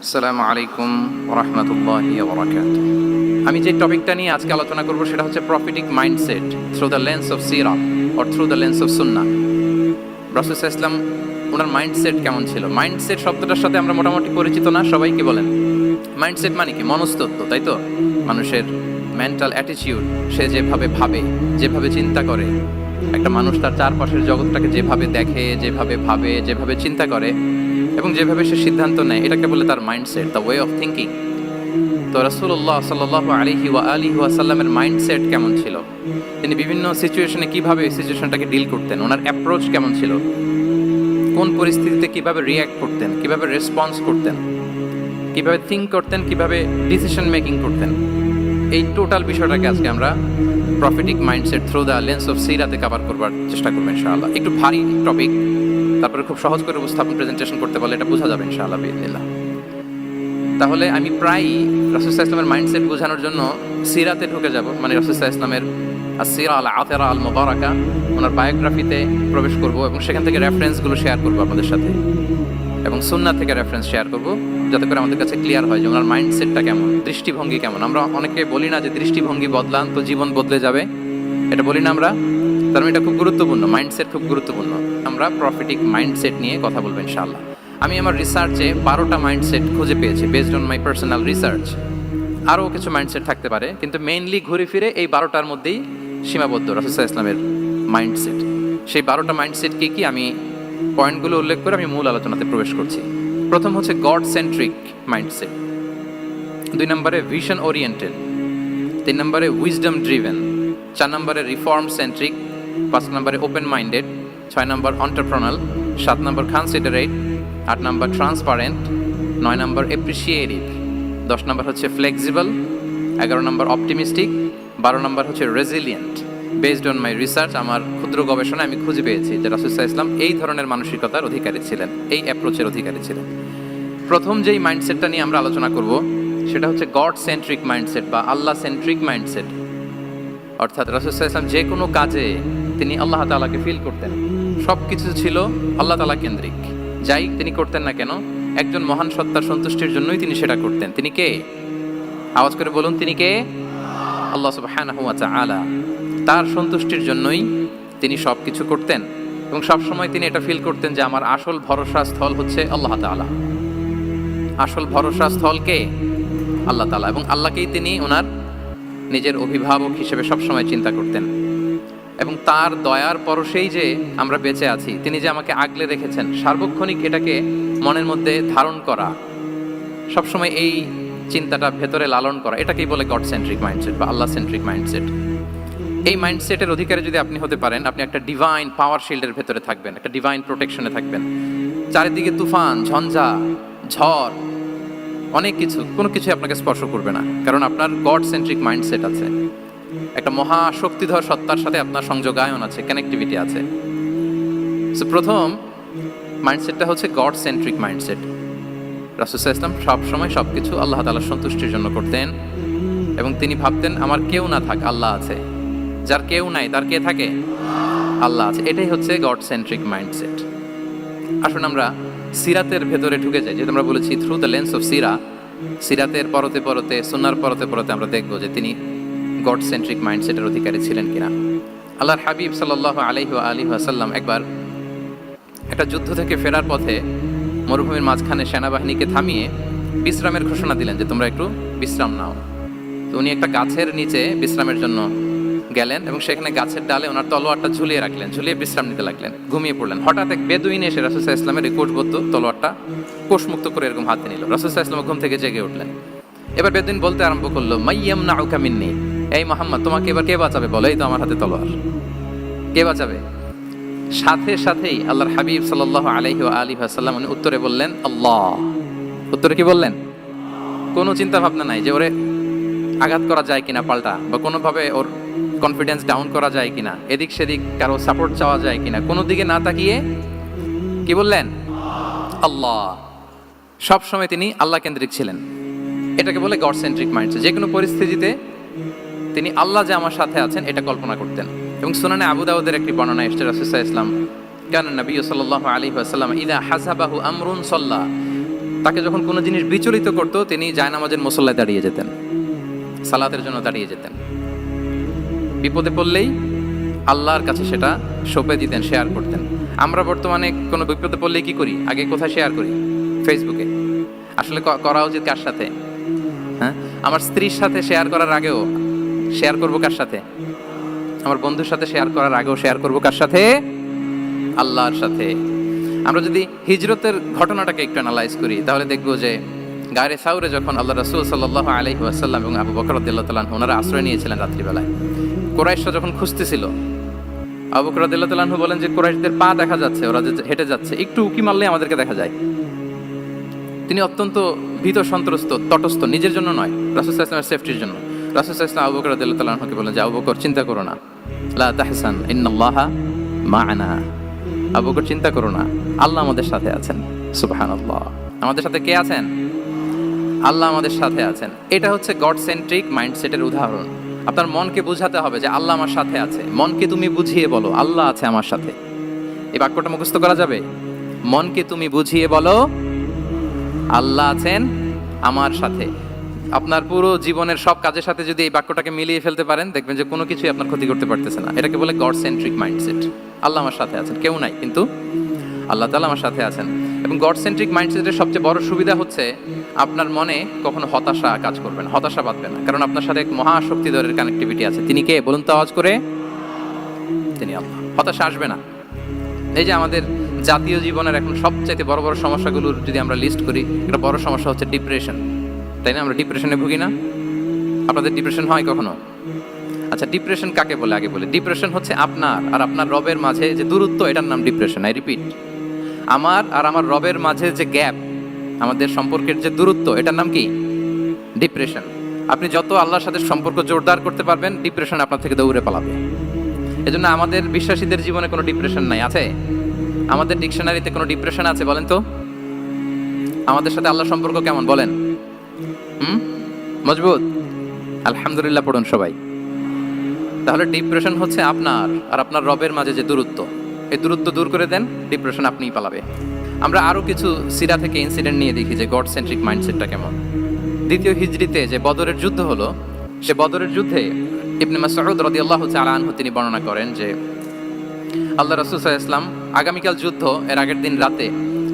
আসসালামু আলাইকুম ওয়া রাহমাতুল্লাহি ওয়া বারাকাতুহু। আমি যে টপিকটা নিয়ে আজকে আলোচনা করব সেটা হচ্ছে prophetic mindset through the lens of Seerah or through the lens of Sunnah. রাসূল সাল্লাল্লাহু আলাইহি ওয়াসাল্লাম ওনার মাইন্ডসেট কেমন ছিল? মাইন্ডসেট শব্দটার সাথে আমরা মোটামুটি পরিচিত না, সবাই কি বলেন? মাইন্ডসেট মানে কি? মনস্তত্ত্ব, তাই তো? মানুষের মেন্টাল অ্যাটিটিউড, সে যেভাবে ভাবে, যেভাবে চিন্তা করে, একটা মানুষ তার চারপাশের জগৎটাকে যেভাবে দেখে, যেভাবে ভাবে, যেভাবে চিন্তা করে এবং যেভাবে সে সিদ্ধান্ত নেয়, এটাকে বলে তার mindset, the way of thinking. তো রাসূলুল্লাহ সাল্লাল্লাহু আলাইহি ওয়া সাল্লামের মাইন্ডসেট কেমন ছিল? তিনি বিভিন্ন সিচুয়েশনে কিভাবে এই সিচুয়েশনটাকে ডিল করতেন, ওনার অ্যাপ্রোচ কেমন ছিল, কোন পরিস্থিতিতে কিভাবে রিয়্যাক্ট করতেন, কিভাবে রেসপন্স করতেন, কিভাবে থিঙ্ক করতেন, কিভাবে ডিসিশন মেকিং করতেন, এই টোটাল বিষয়টাকে আজকে আমরা prophetic mindset through the lens of সিরাতে কভার করবার চেষ্টা করবো ইনশাআল্লাহ। একটু ভারী টপিক, তারপরে খুব সহজ করে উপস্থাপন প্রেজেন্টেশন করতে পারলে এটা বোঝা যাবে ইনশাআল্লাহ বিইذنিল্লাহ। তাহলে আমি প্রায়ই রাসূল সাল্লাল্লাহু আলাইহি ওয়াসাল্লামের মাইন্ডসেট বোঝানোর জন্য সিরাতে ঢুকে যাব, মানে রাসূল সাল্লাল্লাহু আলাইহি ওয়াসাল্লামের আসিরা আল আতিরা আল মুবারাকা, ওনার বায়োগ্রাফিতে প্রবেশ করব এবং সেখান থেকে রেফারেন্সগুলো শেয়ার করব আপনাদের সাথে, এবং সুন্নাহ থেকে রেফারেন্স শেয়ার করব, যাতে করে আমাদের কাছে ক্লিয়ার হয় যে ওনার মাইন্ডসেটটা কেমন, দৃষ্টিভঙ্গি কেমন। আমরা অনেকে বলি না যে দৃষ্টিভঙ্গি বদলান তো জীবন বদলে যাবে, এটা বলি না আমরা? তার মানে এটা খুব গুরুত্বপূর্ণ, মাইন্ডসেট খুব গুরুত্বপূর্ণ। আমরা প্রফিটিক মাইন্ডসেট নিয়ে কথা বলবো ইনশাআল্লাহ। আমি আমার রিসার্চে 12টা মাইন্ডসেট খুঁজে পেয়েছি based on my personal research. আরও কিছু মাইন্ডসেট থাকতে পারে, কিন্তু মেইনলি ঘুরে ফিরে এই 12টার মধ্যেই সীমাবদ্ধ রাসূল সাল্লাল্লাহু আলাইহি ওয়াসাল্লামের মাইন্ডসেট। সেই 12টা মাইন্ডসেট কি কি, আমি পয়েন্টগুলো উল্লেখ করে আমি মূল আলোচনাতে প্রবেশ করছি। প্রথম হচ্ছে গড সেন্ট্রিক মাইন্ডসেট, 2 নম্বরে ভিশন ওরিয়েন্টেড, 3 নম্বরে উইজডম ড্রিভেন, 4 নম্বরে রিফর্ম সেন্ট্রিক, 5 নম্বরে ওপেন মাইন্ডেড, 6 নম্বর এন্টারপ্রেনাল, 7 নম্বর কনসিডারেট, 8 নম্বর ট্রান্সপারেন্ট, 9 নম্বর এপ্রিসিয়েটিভ, 10 নম্বর হচ্ছে ফ্লেক্সিবল, 11 নম্বর অপটিমিস্টিক, 12 নম্বর হচ্ছে resilient. Based on my research, আমার ক্ষুদ্র গবেষণায় আমি খুঁজে পেয়েছি যে রাসূল সাল্লাল্লাহু আলাইহি ওয়াসাল্লাম এই ধরনের মানসিকতার অধিকারী ছিলেন, এই অ্যাপ্রোচের অধিকারী ছিলেন। প্রথম যেই মাইন্ডসেটটা নিয়ে আমরা আলোচনা করব সেটা হচ্ছে গড সেন্ট্রিক মাইন্ডসেট বা আল্লাহ সেন্ট্রিক মাইন্ডসেট। অর্থাৎ রাসূল সাল্লাল্লাহু আলাইহি ওয়াসাল্লাম যে কোনো কাজে তিনি আল্লাহ তাআলাকে ফিল করতেন, সব কিছু ছিল আল্লাহ তাআলা কেন্দ্রিক। যাই তিনি করতেন না কেন, একজন মহান সত্তার সন্তুষ্টির জন্যই তিনি সেটা করতেন। তিনি কে? আওয়াজ করে বলুন, তিনি কে? আল্লাহ সুবহানাহু ওয়া তাআলা। তার সন্তুষ্টির জন্যই তিনি সব কিছু করতেন এবং সবসময় তিনি এটা ফিল করতেন যে আমার আসল ভরসা স্থল হচ্ছে আল্লাহ তাআলা। আসল ভরসা স্থল কে? আল্লাহ তাআলা। এবং আল্লাহকেই তিনি ওনার নিজের অভিভাবক হিসেবে সবসময় চিন্তা করতেন। এবং তার দয়ার পরশেই যে আমরা বেঁচে আছি, তিনি যে আমাকে আগলে রেখেছেন, সার্বক্ষণিক এটাকে মনের মধ্যে ধারণ করা, সবসময় এই চিন্তাটা ভেতরে লালন করা, এটাকেই বলে গড সেন্ট্রিক মাইন্ডসেট বা আল্লাহ সেন্ট্রিক মাইন্ডসেট। এই মাইন্ডসেটের অধিকারী যদি আপনি হতে পারেন, আপনি একটা ডিভাইন পাওয়ার শিল্ডের ভেতরে থাকবেন, একটা ডিভাইন প্রোটেকশনে থাকবেন। চারিদিকে তুফান, ঝঞ্ঝা, ঝড়, অনেক কিছু, কোনো কিছু আপনাকে স্পর্শ করবে না, কারণ আপনার গড সেন্ট্রিক মাইন্ডসেট আছে। একটা মহা শক্তিধর সত্তার সাথে আপনার সংযোগায়ন আছে, কানেক্টিভিটি আছে। সো প্রথম মাইন্ডসেটটা হচ্ছে গড সেন্ট্রিক মাইন্ডসেট। রাসূল সাল্লাল্লাহু আলাইহি ওয়াসাল্লাম সবসময় সব কিছু আল্লাহ তাআলার সন্তুষ্টির জন্য করতেন এবং তিনি ভাবতেন আমার কেউ না থাক, আল্লাহ আছে। যার কেউ নাই তার কে থাকে? আল্লাহ আছে। এটাই হচ্ছে গড সেন্ট্রিক মাইন্ডসেট। আসুন আমরা সিরাতের ভেতরে ঢুকে যাই। যেহেতু আমরা বলেছি থ্রু দ্য লেন্স অফ সিরা, সিরাতের পরতে পরতে, সুন্নাহর পরতে পরতে আমরা দেখব যে তিনি গড সেন্ট্রিক মাইন্ডসেটের অধিকারী ছিলেন কিনা। আল্লাহর হাবিব সাল্লাল্লাহু আলাইহি ওয়াসাল্লাম একবার একটা যুদ্ধ থেকে ফেরার পথে মরুভূমির মাঝখানে সেনাবাহিনীকে থামিয়ে বিশ্রামের ঘোষণা দিলেন যে তোমরা একটু বিশ্রাম নাও। তো উনি একটা গাছের নিচে বিশ্রামের জন্য গেলেন এবং সেখানে গাছের ডালে ওনার তলোয়ারটা ঝুলিয়ে রাখলেন, ঝুলিয়ে বিশ্রাম নিতে লাগলেন, ঘুমিয়ে পড়লেন। হঠাৎ এক বেদুইন এসে রাসূল সাল্লাল্লাহু আলাইহি ওয়াসাল্লামের এই কোষবদ্ধ তলোয়ারটা কোষমুক্ত করে এরকম হাতে নিল। রাসূল সাল্লাল্লাহু আলাইহি ওয়াসাল্লাম ঘুম থেকে জেগে উঠলেন। এবার বেদুইন বলতে আরম্ভ করলো, মাইয়ামনাউকা মিন্নি, এই মুহাম্মদ তোমাকে এবার কে বাঁচাবে বলো, এই তো আমার হাতে তলোয়ার, কে বাঁচাবে? সাথে সাথেই আল্লাহর হাবিব সাল্লাল্লাহু আলাইহি ওয়াসাল্লাম উনি উত্তরে বললেন আল্লাহ। উত্তরে কি বললেন? কোনো চিন্তা ভাবনা নাই যে ওরে আঘাত করা যায় কিনা পাল্টা, বা কোনোভাবে ওর কনফিডেন্স ডাউন করা যায় কিনা, এদিক সেদিক কারো সাপোর্ট চাওয়া যায় কিনা, কোনো দিকে না তাকিয়ে কি বললেন? আল্লাহ। সবসময় তিনি আল্লাহ কেন্দ্রিক ছিলেন। এটাকে বলে গড সেন্ট্রিক মাইন্ডসেট। যে কোনো পরিস্থিতিতে তিনি আল্লাহ যে আমার সাথে আছেন এটা কল্পনা করতেন। এবং সুনানে আবু দাউদের একটি বর্ণনা এসেছে, রাসূল সাল্লাল্লাহু আলাইহি ওয়াসাল্লাম কানা নবী সাল্লাল্লাহু আলাইহি ওয়াসাল্লাম ইযা হাসাবাহু আমরুন সাল্লা, তাকে যখন কোনো জিনিস বিচলিত করতো তিনি জায়নামাজের মুসল্লায় দাঁড়িয়ে যেতেন, সালাতের জন্য দাঁড়িয়ে যেতেন। বিপদে পড়লেই আল্লাহর কাছে সেটা সঁপে দিতেন, শেয়ার করতেন। আমরা বর্তমানে কোনো বিপদে পড়লেই কি করি? আগে কোথায় শেয়ার করি? ফেসবুকে। আসলে করা উচিত কার সাথে? হ্যাঁ, আমার স্ত্রীর সাথে শেয়ার করার আগেও শেয়ার করবো কার সাথে? আমার বন্ধুর সাথে শেয়ার করার আগেও শেয়ার করবো কার সাথে? আল্লাহর সাথে। আমরা যদি হিজরতের ঘটনাটাকে একটু অ্যানালাইজ করি তাহলে দেখবো যে গায়রে সাউরে যখন আল্লাহ রাসূল সাল্লাল্লাহু আলাইহি ওয়াসাল্লাম এবং আবু বকর রাদিয়াল্লাহু তাআলা আনহু ওনারা আশ্রয় নিয়েছিলেন রাত্রিবেলায়, কুরাইশরা যখন খুঁজতেছিল, আবু বকর রাদিয়াল্লাহু তাআলা আনহু বলেন যে কুরাইশদের পা দেখা যাচ্ছে, ওরা যে হেঁটে যাচ্ছে, একটু উকি মারলে আমাদেরকে দেখা যায়। তিনি অত্যন্ত ভীত সন্ত্রস্ত, তটস্থ, নিজের জন্য নয়, রাসূল সাল্লাল্লাহু আলাইহি ওয়াসাল্লামের সেফটির জন্য। রাসূল সাল্লাল্লাহু আলাইহি ওয়াসাল্লাম আবু বকর রাদিয়াল্লাহু তাআলা আনহুকে বলেন যে আবু বকর চিন্তা করো না, লা তাহসান ইন্নাল্লাহা মা'ানা, আবু বকর চিন্তা করো না, আল্লাহ আমাদের সাথে আছেন। সুবহানাল্লাহ। আমাদের সাথে কে আছেন? আল্লাহ আমাদের সাথে আছেন। এটা হচ্ছে গড সেন্ট্রিক মাইন্ডসেটের উদাহরণ। আপনার মনকে বুঝাতে হবে যে আল্লাহ আমার সাথে আছে। মনকে তুমি বুঝিয়ে বলো আল্লাহ আছে আমার সাথে। এই বাক্যটা মুখস্থ করা যাবে? মনকে তুমি বুঝিয়ে বলো আল্লাহ আছেন আমার সাথে। আপনার পুরো জীবনের সব কাজের সাথে যদি এই বাক্যটাকে মিলিয়ে ফেলতে পারেন, দেখবেন যে কোনো কিছুই আপনার ক্ষতি করতে পারতেছে না। এটাকে বলে গড সেন্ট্রিক মাইন্ডসেট। আল্লাহ আমার সাথে আছেন, কেউ নাই কিন্তু আল্লাহ তাআলা আমার সাথে আছেন। এবং গড সেন্ট্রিক মাইন্ডসেটের সবচেয়ে বড় সুবিধা হচ্ছে আপনার মনে কখনো হতাশা কাজ করবে না, হতাশা বাঁধবে না, কারণ আপনার সাথে এক মহাশক্তিধরের কানেক্টিভিটি আছে। তিনি কে বলুন তো আওয়াজ করে? তিনি আল্লাহ। হতাশা আসবে না। এই যে আমাদের জাতীয় জীবনের এখন সবচাইতে বড় বড় সমস্যাগুলোর যদি আমরা লিস্ট করি, একটা বড় সমস্যা হচ্ছে ডিপ্রেশন, তাই না? আমরা ডিপ্রেশনে ভুগি না? আপনাদের ডিপ্রেশন হয় কখনো? আচ্ছা, ডিপ্রেশন কাকে বলে আগে বলে। ডিপ্রেশন হচ্ছে আপনার আর আপনার রবের মাঝে যে দূরত্ব, এটার নাম ডিপ্রেশন। আই রিপিট, আমার আর আমার রবের মাঝে যে গ্যাপ, আমাদের সম্পর্কের যে দূরত্ব, এটার নাম কি? ডিপ্রেশন। আপনি যত আল্লাহর সাথে সম্পর্ক জোরদার করতে পারবেন, ডিপ্রেশন আপনার থেকে দৌড়ে পালাবে। এজন্য আমাদের বিশ্বাসীদের জীবনে কোনো ডিপ্রেশন নাই। আছে? আমাদের ডিকশনারিতে কোনো ডিপ্রেশন আছে বলেন তো? আমাদের সাথে আল্লাহর সম্পর্ক কেমন বলেন? মজবুত? আলহামদুলিল্লাহ পড়ুন সবাই। তাহলে ডিপ্রেশন হচ্ছে আপনার আর আপনার রবের মাঝে যে দূরত্ব, এই দূরত্ব দূর করে দেন, ডিপ্রেশন আপনিই পালাবে। আমরা আরো কিছু সিরা থেকে ইনসিডেন্ট নিয়ে দেখি যে গড সেন্ট্রিক মাইন্ডসেটটা কেমন। দ্বিতীয় হিজরিতে যে বদরের যুদ্ধ হলো, সে বদরের যুদ্ধে ইবনে মাসউদ রাদিয়াল্লাহু তাআলা আনহু তিনি বর্ণনা করেন যে আল্লাহ রাসূল সাল্লাল্লাহু আলাইহি ওয়াসাল্লাম আগামীকাল যুদ্ধ, এর আগের দিন রাতে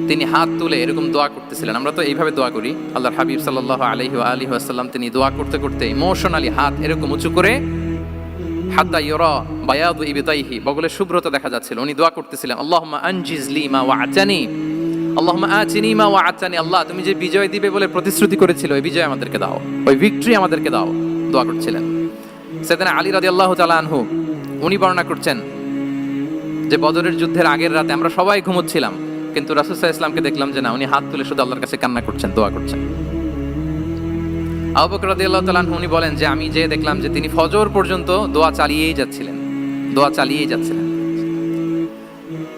তিনি হাত তুলে এরকম দোয়া করতেছিলেন। আমরা তো এইভাবে দোয়া করি। আল্লাহর হাবিব সাল্লাল্লাহু আলাইহি ওয়াসাল্লাম তিনি দোয়া করতে করতে ইমোশনালি হাত এরকম উঁচু করে, হাত্তা ইউরা বায়াদু ইবতাইহি, বগলের শুভ্রতা দেখা যাচ্ছিল, উনি দোয়া করতেছিলেন আল্লাহুম্মা আনজিজ লি মা ওয়া'আতানি, আল্লাহুম্মা আতিনি মা ওয়া'আতানি, আল্লাহ তুমি যে বিজয় দিবে বলে প্রতিশ্রুতি করেছিল, ওই বিজয় আমাদেরকে দাও, ওই ভিক্টরি আমাদেরকে দাও, দোয়া করছিলেন। সাইয়েদনা আলী রাদিয়াল্লাহু তাআলা আনহু উনি বর্ণনা করছেন যে বদরের যুদ্ধের আগের রাতে আমরা সবাই ঘুমোচ্ছিলাম, কিন্তু রাসূল সাল্লাল্লাহু আলাইহি ওয়াসাল্লামকে দেখলাম যে না, উনি হাত তুলে শুধু আল্লাহর কাছে কান্না করছেন, দোয়া করছেন। আবু বকর রাদিয়াল্লাহু তাআলা আনহু উনি বলেন যে আমি যে দেখলাম যে তিনি ফজর পর্যন্ত দোয়া চালিয়েই যাচ্ছিলেন, দোয়া চালিয়েই যাচ্ছিলেন,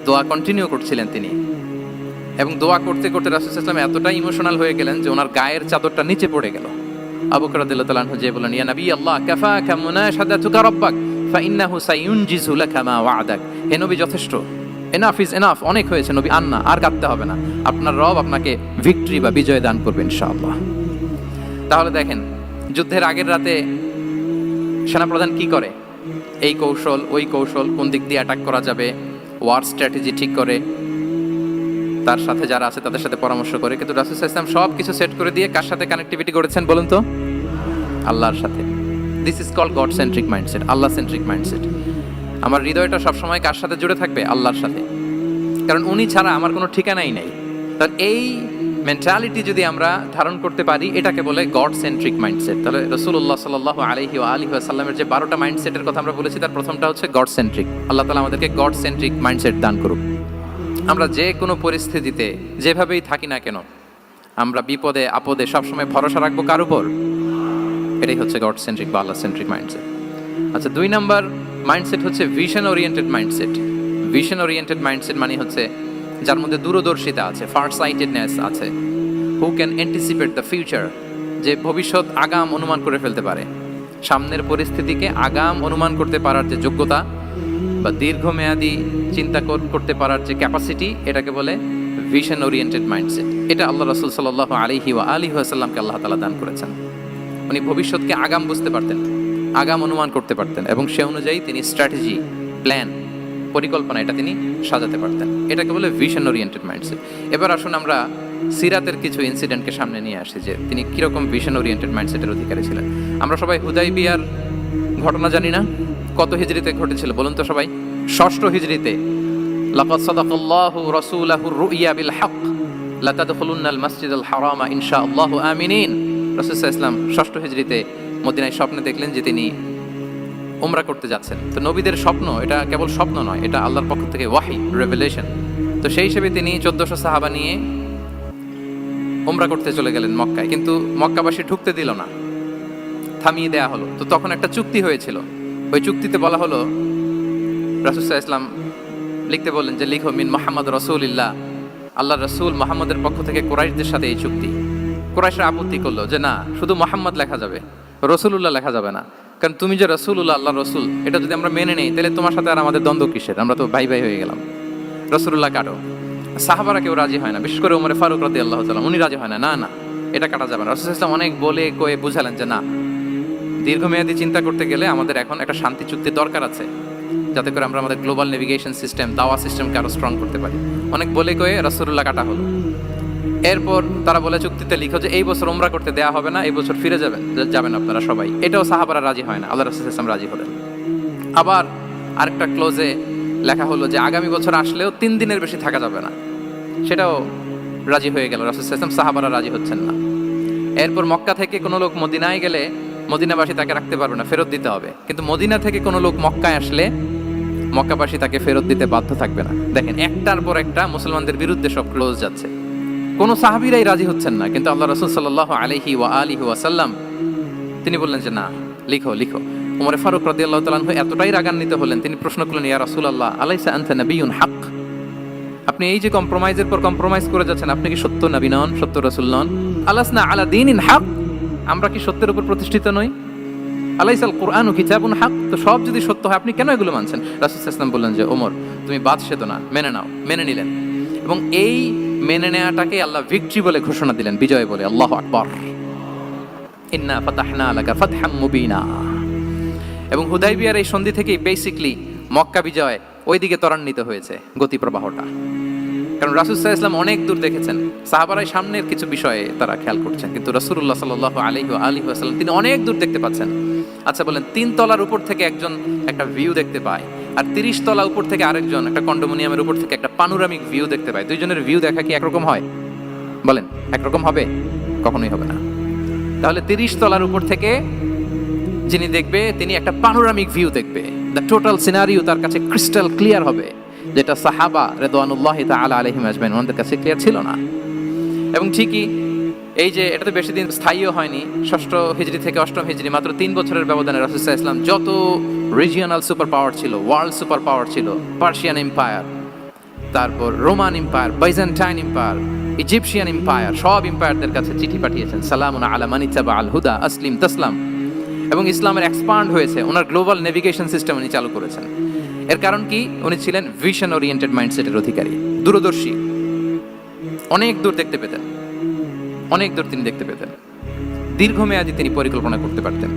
দোয়া কন্টিনিউ করছিলেন তিনি। এবং দোয়া করতে করতে রাসূল সাল্লাল্লাহু আলাইহি ওয়াসাল্লাম এতটাই ইমোশনাল হয়ে গেলেন যে ওনার গায়ের চাদরটা নিচে পড়ে গেল। আবু বকর রাদিয়াল্লাহু তাআলা আনহু যে বলেন ইয়া নবী আল্লাহ কাফাকা মুনাশাদাতুকা রাব্বাক ফাইন্নাহু সায়ুনজিজু লাকা মা ওয়া'আদাক, হে নবী যথেষ্ট, এনাফ ইজ এনাফ, অনেক হয়েছে নবী, আন্না আর কাঁদতে হবে না, আপনার রব আপনাকে ভিক্টরি বা বিজয় দান করবে ইনশাআল্লাহ। তাহলে দেখেন, যুদ্ধের আগের রাতে সেনাপ্রধান কি করে? এই কৌশল ওই কৌশল, কোন দিক দিয়ে অ্যাটাক করা যাবে, ওয়ার স্ট্র্যাটেজি ঠিক করে, তার সাথে যারা আছে তাদের সাথে পরামর্শ করে। কিন্তু রাসূল সাল্লাল্লাহু আলাইহি ওয়াসাল্লাম সব কিছু সেট করে দিয়ে কার সাথে কানেক্টিভিটি করেছেন বলুন তো? আল্লাহর সাথে। This is called God centric mindset, Allah centric mindset. আমার হৃদয়টা সবসময় কার সাথে জুড়ে থাকবে? আল্লাহর সাথে, কারণ উনি ছাড়া আমার কোনো ঠিকানাই নাই। তার এই মেন্টালিটি যদি আমরা ধারণ করতে পারি, এটাকে বলে গড সেন্ট্রিক মাইন্ডসেট। তাহলে রাসূলুল্লাহ সাল্লাল্লাহু আলাইহি ওয়াসাল্লামের যে 12টা মাইন্ডসেটের কথা আমরা বলেছি, তার প্রথমটা হচ্ছে গড সেন্ট্রিক। আল্লাহ তাআলা আমাদেরকে গড সেন্ট্রিক মাইন্ডসেট দান করুক। আমরা যে কোনো পরিস্থিতিতে যেভাবেই থাকি না কেন, আমরা বিপদে আপদে সবসময় ভরসা রাখবো কার উপর? এটাই হচ্ছে গড সেন্ট্রিক বা আল্লাহ সেন্ট্রিক মাইন্ডসেট। আচ্ছা, 2 নাম্বার মাইন্ডসেট হচ্ছে vision oriented mindset. Vision oriented mindset মানে হচ্ছে যার মধ্যে দূরদর্শিতা আছে, ফার সাইটেডনেস আছে, who can anticipate the future, যে ভবিষ্যৎ আগাম অনুমান করে ফেলতে পারে, সামনের পরিস্থিতিকে আগাম অনুমান করতে পারার যে যোগ্যতা বা দীর্ঘমেয়াদী চিন্তা করতে পারার যে ক্যাপাসিটি, এটাকে বলে ভিশন ওরিয়েন্টেড মাইন্ডসেট। এটা আল্লাহ রাসূল সাল্লাল্লাহু আলাইহি ওয়া আলিহি ওয়াসাল্লামকে আল্লাহ তাআলা দান করেছেন। উনি ভবিষ্যৎকে আগাম বুঝতে পারতেন, আগাম অনুমান করতে পারতেন, এবং সে অনুযায়ী তিনি স্ট্র্যাটেজি, প্ল্যান, পরিকল্পনা এটা তিনি সাজাতে পারতেন। এটাকে বলে ভিশন ওরিয়েন্টেড মাইন্ডসেট। এবার আসুন আমরা সিরাতের কিছু ইনসিডেন্টকে সামনে নিয়ে আসি যে তিনি কিরকম ভিশন ওরিয়েন্টেড মাইন্ডসেটের অধিকারী ছিলেন। আমরা সবাই হুদাইবিয়ার ঘটনা জানি না? কত হিজরিতে ঘটেছিল বলুন তো সবাই? 6ষ্ঠ হিজরিতে। লাকাদ সাদাকাল্লাহু রাসূলাহুর রুইয়া বিল হক লা তাদখুলুন্নাল মাসজিদাল হারামা ইনশাআল্লাহু আমিনিন। রাসূল সাল্লাল্লাহু আলাইহি ওয়াসাল্লাম 6ষ্ঠ হিজরিতে মদিনায় স্বপ্নে দেখলেন যে তিনি উমরা করতে যাচ্ছেন। তো নবীদের স্বপ্ন এটা কেবল স্বপ্ন নয়, এটা আল্লাহর পক্ষ থেকে ওয়াহি, রেভেলেশন। তো সেই হিসেবে তিনি 1400 সাহাবা নিয়ে উমরা করতে চলে গেলেন মক্কায়, কিন্তু মক্কাবাসী ঢুকতে দিল না, থামিয়ে দেয়া হলো। তো তখন একটা চুক্তি হয়েছিল, ওই চুক্তিতে বলা হলো, রাসূল সাল্লাল্লাহু আলাইহি ওয়াসাল্লাম লিখতে বললেন যে লিখো মিন মুহাম্মদ রাসূলিল্লাহ, আল্লাহ রাসূল মুহাম্মদের পক্ষ থেকে কুরাইশদের সাথে এই চুক্তি। কুরাইশরা আপত্তি করলো যে না, শুধু মুহাম্মদ লেখা যাবে, রাসূলুল্লাহ লেখা যাবে না, কারণ তুমি যে রাসূলুল্লাহ, আল্লাহ রাসূল, এটা যদি আমরা মেনে নেই তাহলে তোমার সাথে আর আমাদের দ্বন্দ্ব কিসের, আমরা তো ভাই ভাই হয়ে গেলাম, রাসূলুল্লাহ কাটো। সাহাবারা কেউ রাজি হয় না, বিশেষ করে ওমর ফারুক রাদিয়াল্লাহু তাআলা উনি রাজি হয় না, না না এটা কাটা যাবে না। রাসূল সাল্লাল্লাহু আলাইহি ওয়াসাল্লাম অনেক বলে কয়ে বুঝালেন যে না, দীর্ঘমেয়াদী চিন্তা করতে গেলে আমাদের এখন একটা শান্তি চুক্তির দরকার আছে, যাতে করে আমরা আমাদের গ্লোবাল নেভিগেশন সিস্টেম, দাওয়া সিস্টেমকে আরো স্ট্রং করতে পারি। অনেক বলে কয়ে রাসূলুল্লাহ কাটা হলো। এরপর তারা বলে চুক্তিতে লিখো যে এই বছর উমরা করতে দেয়া হবে না, এই বছর ফিরে যাবেন আপনারা সবাই। এটাও সাহাবারা রাজি হয় না, আল্লাহ রাসূল সাল্লাল্লাহু আলাইহি ওয়াসাল্লাম রাজি হলেন। আবার আরেকটা ক্লোজে লেখা হলো যে আগামী বছর আসলেও 3 দিনের বেশি থাকা যাবে না, সেটাও রাজি হয়ে গেল। রাসূল সাল্লাল্লাহু আলাইহি ওয়াসাল্লাম, সাহাবারা রাজি হচ্ছেন না। এরপর মক্কা থেকে কোনো লোক মদিনায় গেলে মদিনাবাসী তাকে রাখতে পারবে না, ফেরত দিতে হবে। কিন্তু মদিনা থেকে কোনো লোক মক্কায় আসলে মক্কাবাসী তাকে ফেরত দিতে বাধ্য থাকবে না। দেখেন, একটার পর একটা মুসলমানদের বিরুদ্ধে সব ক্লোজ যাচ্ছে, কোনো সাহাবীরাই রাজি হচ্ছেন না। কিন্তু আল্লাহ রাসূল সাল্লাল্লাহু আলাইহি ওয়া আলিহি ওয়াসাল্লাম তিনি বললেন যে না, লিখো লিখো। ওমর ফারুক রাদিয়াল্লাহু তাআলা আনহু এতটাই রাগান্বিত হলেন, তিনি প্রশ্ন করলেন, ইয়া রাসূলুল্লাহ, আলাইসা আনতা নাবিয়্যুন হক, আপনি এই যে কম্প্রোমাইজের পর কম্প্রোমাইজ করে যাচ্ছেন, আপনি কি সত্য নবী নন, সত্য রাসূল নন? আলাসনা আলা দীনিন হক, আমরা কি সত্যের উপর প্রতিষ্ঠিত নই? আলাইসাল কুরআনু কিতাবুন হক, তো সব যদি সত্য হয় আপনি কেন এগুলো মানছেন? রাসূল সাল্লাল্লাহু আলাইহি ওয়াসাল্লাম বললেন যে ওমর, তুমি বাদশাহ না, মেনে নাও। মেনে নিলেন, এবং এই মেনে নেওয়াটাকে আল্লাহ ভিক্টরি বলে ঘোষণা দিলেন, বিজয় বলে। আল্লাহু আকবার। ইন্না ফাতাহনা লাকা ফাতহাম মুবিনা। এবং হুদাইবিয়ার এই সন্ধি থেকেই বেসিক্যালি মক্কা বিজয় ওইদিকে ত্বরান্বিত হয়েছে গতি প্রবাহটা, কারণ রাসূল সাল্লাল্লাহু আলাইহি ওয়াসাল্লাম অনেক দূর দেখেছেন, সাহাবারা সামনের কিছু বিষয়ে তারা খেয়াল করছেন, কিন্তু রাসূলুল্লাহ সাল্লাল্লাহু আলাইহি ওয়া আলিহি ওয়াসাল্লাম তিনি অনেক দূর দেখতে পাচ্ছেন। আচ্ছা বলেন, 3 তলার উপর থেকে একজন একটা ভিউ দেখতে পায়, আর 30 তলা উপর থেকে আরেকজন একটা কন্ডোমিনিয়ামের উপর থেকে একটা পানোরামিক ভিউ দেখতে পায়, দুইজনের ভিউ দেখা কি একরকম হয়? বলেন, একরকম হবে? কখনোই হবে না। তাহলে 30 তলার উপর থেকে যিনি দেখবে তিনি একটা পানোরামিক ভিউ দেখবে, দ্য টোটাল সিনারিও তার কাছে ক্রিস্টাল ক্লিয়ার হবে, যেটা সাহাবা রিদওয়ানুল্লাহি তাআলা আলাইহিম আজমাইন ওনাদের কাছে ক্লিয়ার ছিল না। এবং ঠিকই এই যে এটা তো বেশি দিন স্থায়ীও হয়নি, 6ষ্ঠ হিজরি থেকে 8ম হিজরি, মাত্র 3 বছরের ব্যবধানে রাসূল সাল্লাল্লাহু আলাইহি ওয়াসাল্লাম যত রিজিওনাল সুপার পাওয়ার ছিল, ওয়ার্ল্ড সুপার পাওয়ার ছিল, পার্সিয়ান এম্পায়ার, তারপর Roman empire, Byzantine empire, Egyptian empire, সব এম্পায়ারদের কাছে চিঠি পাঠিয়েছেন, সালামুন আলা মান ইত্তাবা আল হুদা আসলিম তাসলাম। এবং ইসলামের এক্সপান্ড হয়েছে, ওনার গ্লোবাল নেভিগেশন সিস্টেম উনি চালু করেছেন। এর কারণ কি? উনি ছিলেন ভিশন ওরিয়েন্টেড মাইন্ডসেটের অধিকারী, দূরদর্শী, অনেক দূর দেখতে পেতেন, অনেক দূর তিনি দেখতে পেতেন, দীর্ঘমেয়াদী তিনি পরিকল্পনা করতে পারতেন।